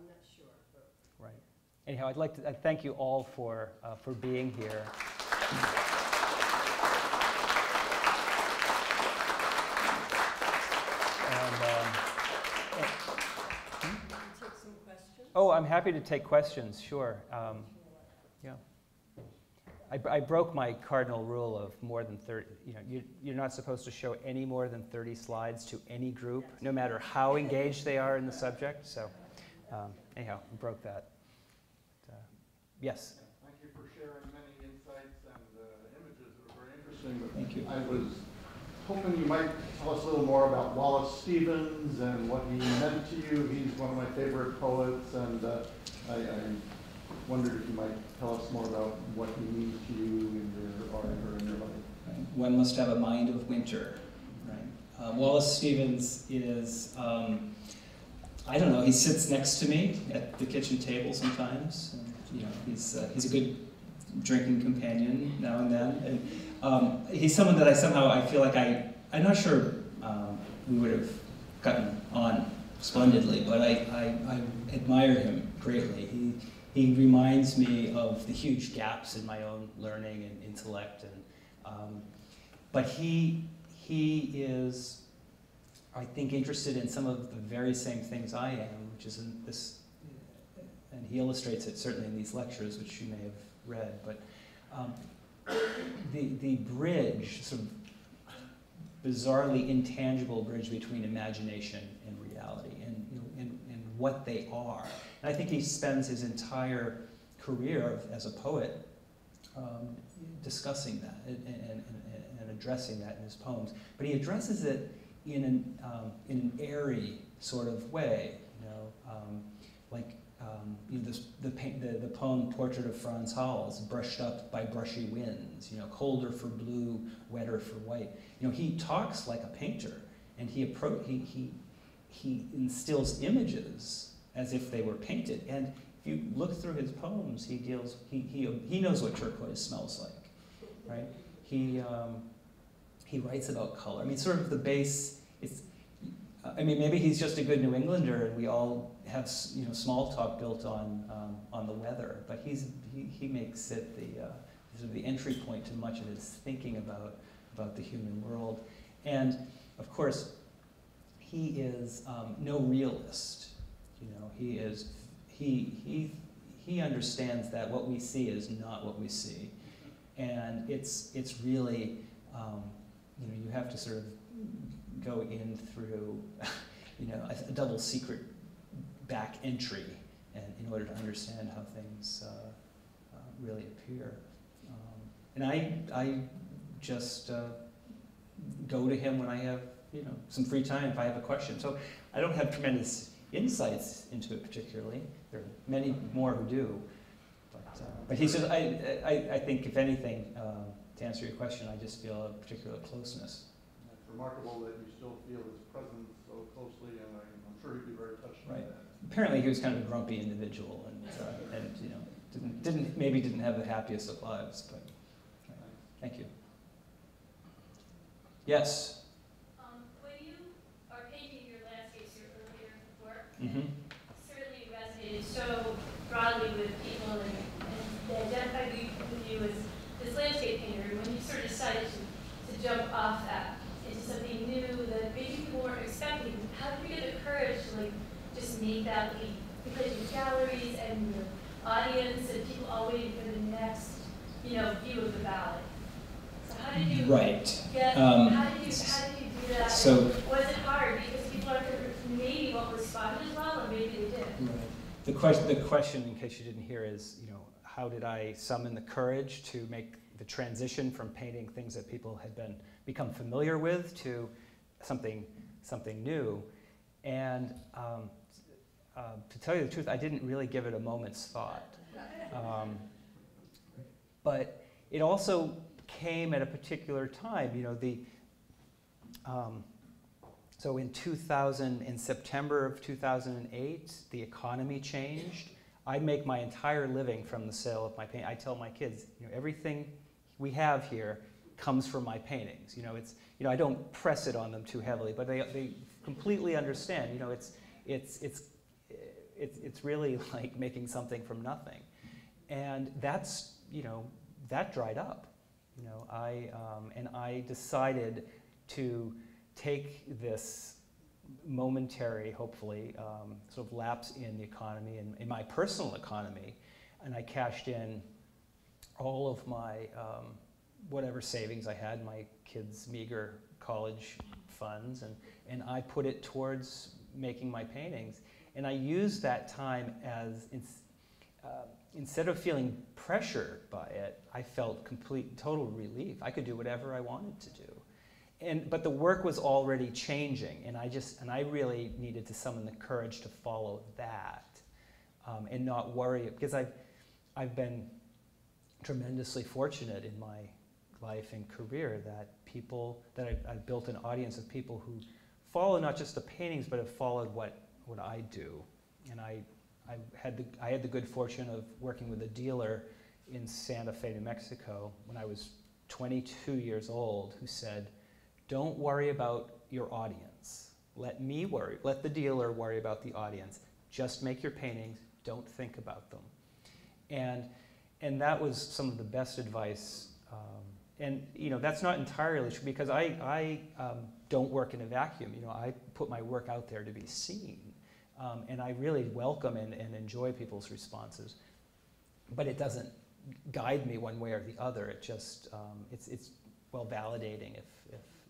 Speaker 1: not sure. But.
Speaker 2: Right. Anyhow, I'd like to thank you all for being here. Oh, I'm happy to take questions, sure. Yeah. I broke my cardinal rule of more than 30, you're not supposed to show any more than 30 slides to any group, no matter how engaged they are in the subject. So anyhow, I broke that. Yes?
Speaker 3: Thank you for sharing many insights and images that were very interesting.
Speaker 2: Thank you.
Speaker 3: I was hoping you might tell us a little more about Wallace Stevens and what he meant to you. He's one of my favorite poets, and I wondered if you might tell us more about what he means to you in your art or in your life.
Speaker 4: Right. One must have a mind of winter, right? Wallace Stevens is, I don't know, he sits next to me at the kitchen table sometimes. And, he's a good drinking companion now and then. And he's someone that I feel like I'm not sure we would have gotten on splendidly, but I admire him greatly. He reminds me of the huge gaps in my own learning and intellect, and but he is, I think, interested in some of the very same things I am, which is in this, and he illustrates it certainly in these lectures, which you may have read. But the bridge, sort of bizarrely intangible bridge between imagination and reality, and what they are. And I think he spends his entire career as a poet discussing that and addressing that in his poems. But he addresses it in an airy sort of way, the poem Portrait of Franz Hals, brushed up by brushy winds, colder for blue, wetter for white. He talks like a painter, and he instills images as if they were painted. And if you look through his poems, he knows what turquoise smells like, right? He writes about color. I mean, sort of the base. I mean, maybe he's just a good New Englander, and we all have small talk built on the weather. But he makes it sort of the entry point to much of his thinking about the human world, and of course, he is no realist. He understands that what we see is not what we see, and it's really you have to sort of go in through a double secret back entry, and in order to understand how things really appear. And I just go to him when I have some free time if I have a question. So I don't have tremendous insights into it particularly. There are many more who do. But he's just, I think if anything, to answer your question, I just feel a particular closeness.
Speaker 3: It's remarkable that you still feel his presence so closely, and I'm sure he'd be very touched by that.
Speaker 4: Apparently he was kind of a grumpy individual, and didn't have the happiest of lives, but thank you. Yes?
Speaker 5: When you are painting your landscapes, your earlier work, certainly resonated so broadly with people, and they identified with you as this landscape painter. When you sort of decided to jump off that into something new that maybe people weren't expecting, how did you get the courage to just make that leap? Because your galleries and your audience and people all waiting for the next view of the valley. So how did you how did you do that?
Speaker 4: So
Speaker 5: was it hard because people maybe won't respond as well, or maybe they did?
Speaker 2: Right. The question, in case you didn't hear, is how did I summon the courage to make the transition from painting things that people had become familiar with to something new? And to tell you the truth, I didn't really give it a moment's thought. But it also came at a particular time. So in September of 2008, the economy changed. I make my entire living from the sale of my paint. I tell my kids, everything we have here comes from my paintings. I don't press it on them too heavily, but they completely understand. It's really like making something from nothing, and that's that dried up. I decided to take this momentary, hopefully, sort of lapse in the economy and in my personal economy, and I cashed in all of my whatever savings I had, my kids' meager college funds, and I put it towards making my paintings. And I used that time as, instead of feeling pressured by it, I felt total relief. I could do whatever I wanted to do. But the work was already changing, and I really needed to summon the courage to follow that, and not worry, because I've been tremendously fortunate in my life and career that I've built an audience of people who follow not just the paintings, but have followed what I do. And I had the good fortune of working with a dealer in Santa Fe, New Mexico, when I was 22 years old, who said, "Don't worry about your audience. Let the dealer worry about the audience. Just make your paintings, don't think about them." And that was some of the best advice. And that's not entirely true, because I don't work in a vacuum. I put my work out there to be seen. And I really welcome and enjoy people's responses. But it doesn't guide me one way or the other. It just, it's well validating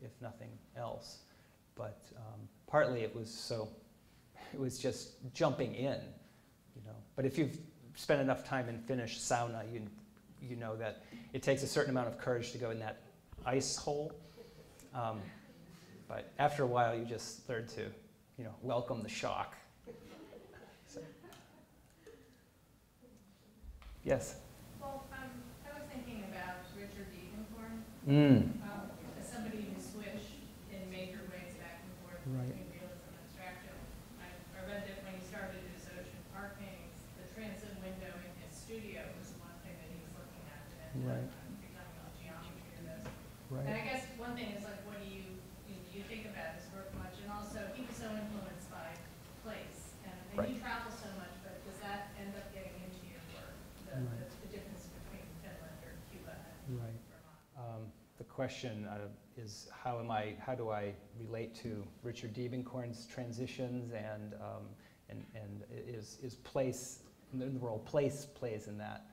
Speaker 2: if nothing else. But partly it was just jumping in, But if you've spent enough time in Finnish sauna, you know that it takes a certain amount of courage to go in that ice hole. But after a while, you just learn to, welcome the shock. So. Yes?
Speaker 6: Well, I was thinking about Richard deKooning. As somebody who switched in major ways back and forth between realism and abstraction. I read that when he started his Ocean Park paintings, the transition and
Speaker 2: Right.
Speaker 6: becoming all geometry and this.
Speaker 2: Right.
Speaker 6: And I guess one thing is like, what do you think about his work much? And also, he was so influenced by place, and
Speaker 2: Right.
Speaker 6: you travel so much, but does that end up getting into your work?
Speaker 2: Right.
Speaker 6: The difference between Finland or Cuba and
Speaker 2: Right.
Speaker 6: Vermont?
Speaker 2: The question is how do I relate to Richard Diebenkorn's transitions, and is place, the role place plays in that.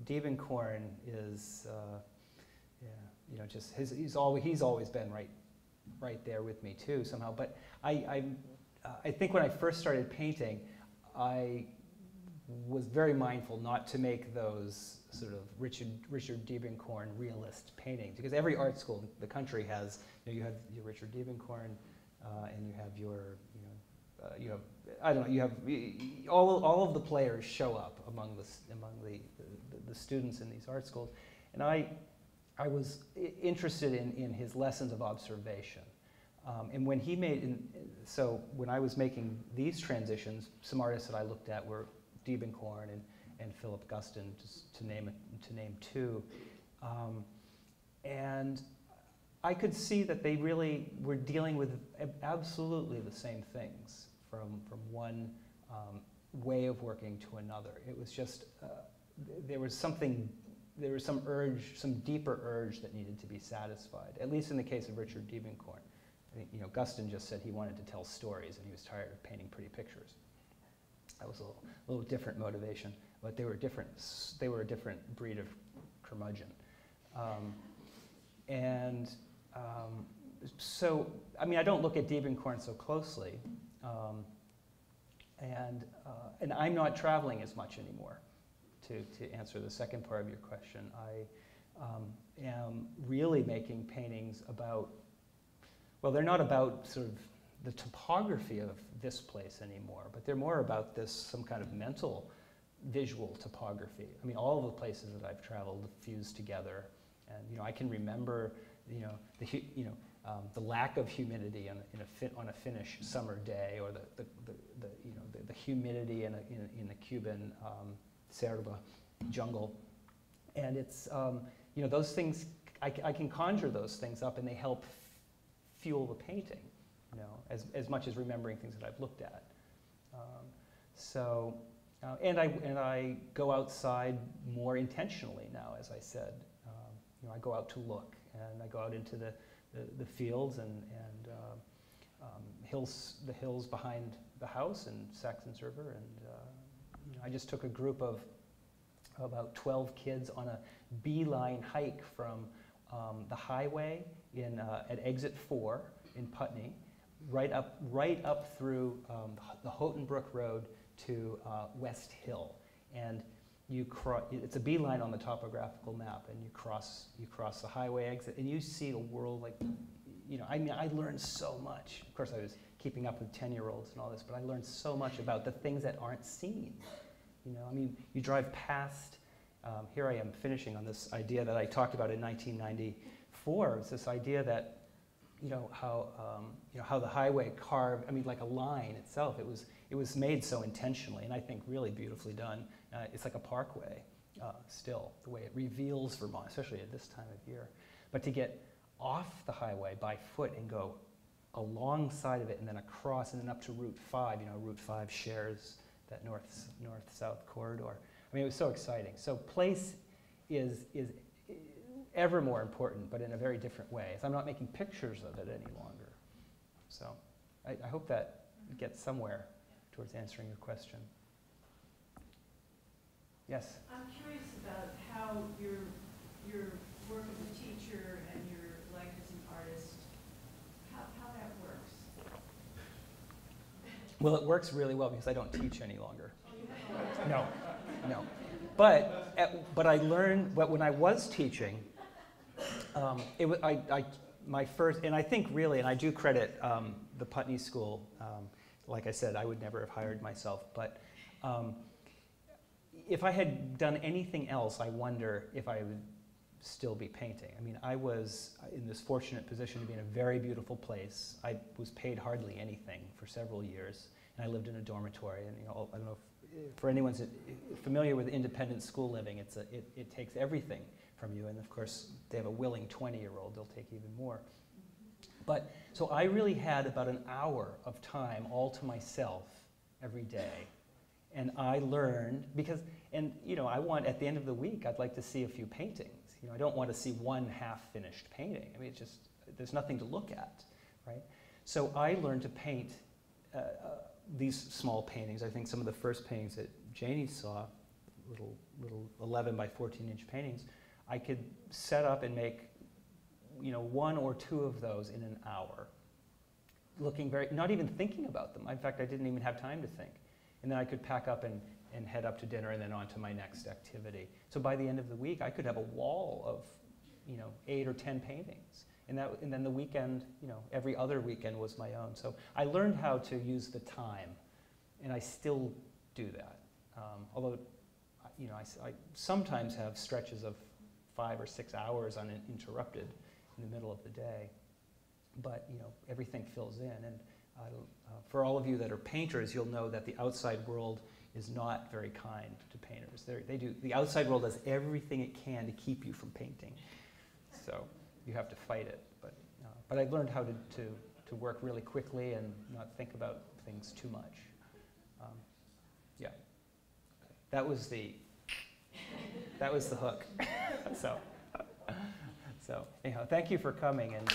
Speaker 2: Diebenkorn is just he's always been right there with me too somehow. But I think when I first started painting, I was very mindful not to make those sort of Richard Diebenkorn realist paintings, because every art school in the country has, you have your Richard Diebenkorn, and you have your, I don't know, you have all of the players show up among the students in these art schools, and I was interested in his lessons of observation. And when he so when I was making these transitions, some artists that I looked at were Diebenkorn and Philip Guston, just to name two, and I could see that they really were dealing with absolutely the same things from one way of working to another. It was just there was some urge, some deeper urge that needed to be satisfied. At least in the case of Richard Diebenkorn, I think, Guston just said he wanted to tell stories and he was tired of painting pretty pictures. That was a little different motivation, but they were different. They were a different breed of curmudgeon, so I mean I don't look at Diebenkorn so closely, and I'm not traveling as much anymore. To answer the second part of your question, I am really making paintings about. Well, they're not about sort of the topography of this place anymore, but they're more about some kind of mental, visual topography. I mean, all of the places that I've traveled fuse together, and I can remember, the lack of humidity on a Finnish summer day, or the humidity in the Cuban Cerva jungle, and it's those things. I can conjure those things up, and they help fuel the painting. As much as remembering things that I've looked at. And I go outside more intentionally now, as I said. I go out to look, and I go out into the fields and the hills behind the house in Saxons River, and I just took a group of about 12 kids on a beeline hike from the highway at exit 4 in Putney, right up through the Houghtonbrook Road to West Hill, and it's a beeline on the topographical map, and you cross the highway exit, and you see a world like, I learned so much. Of course, I was keeping up with 10-year-olds and all this, but I learned so much about the things that aren't seen. You drive past. Here I am finishing on this idea that I talked about in 1994. It's this idea that how the highway carved, like a line itself, it was made so intentionally, and I think really beautifully done. It's like a parkway still, the way it reveals Vermont, especially at this time of year. But to get off the highway by foot and go alongside of it and then across and then up to Route 5, Route 5 shares that north-south corridor. It was so exciting. So place is ever more important, but in a very different way. So I'm not making pictures of it any longer. So I hope that gets somewhere towards answering your question. Yes?
Speaker 7: I'm curious about how your work as a teacher and your life as an artist, how that works.
Speaker 2: Well, it works really well because I don't teach any longer. No. But I learned, when I was teaching, my first, and I think really, and I do credit the Putney School. Like I said, I would never have hired myself, but if I had done anything else, I wonder if I would still be painting. I was in this fortunate position to be in a very beautiful place. I was paid hardly anything for several years, and I lived in a dormitory, and I don't know for anyone who's familiar with independent school living, it takes everything from you. And of course, they have a willing 20-year-old, they'll take even more. But, so I really had about an hour of time all to myself every day. And I learned, because, and you know, at the end of the week, I'd like to see a few paintings. You know, I don't want to see one half-finished painting. I mean, it's just, there's nothing to look at, right? So I learned to paint these small paintings. I think some of the first paintings that Janie saw, little 11 by 14-inch paintings, I could set up and make, you know, 1 or 2 of those in an hour, looking not even thinking about them. In fact, I didn't even have time to think. And then I could pack up and head up to dinner and then on to my next activity. So by the end of the week, I could have a wall of, you know, 8 or 10 paintings. And then the weekend, you know, every other weekend was my own. So I learned how to use the time, and I still do that. Although, you know, I sometimes have stretches of 5 or 6 hours uninterrupted in the middle of the day. But, you know, everything fills in. And for all of you that are painters, you'll know that the outside world is not very kind to painters. The outside world does everything it can to keep you from painting. So you have to fight it. But I learned how to work really quickly and not think about things too much. Yeah. That was the hook. So anyhow, thank you for coming, and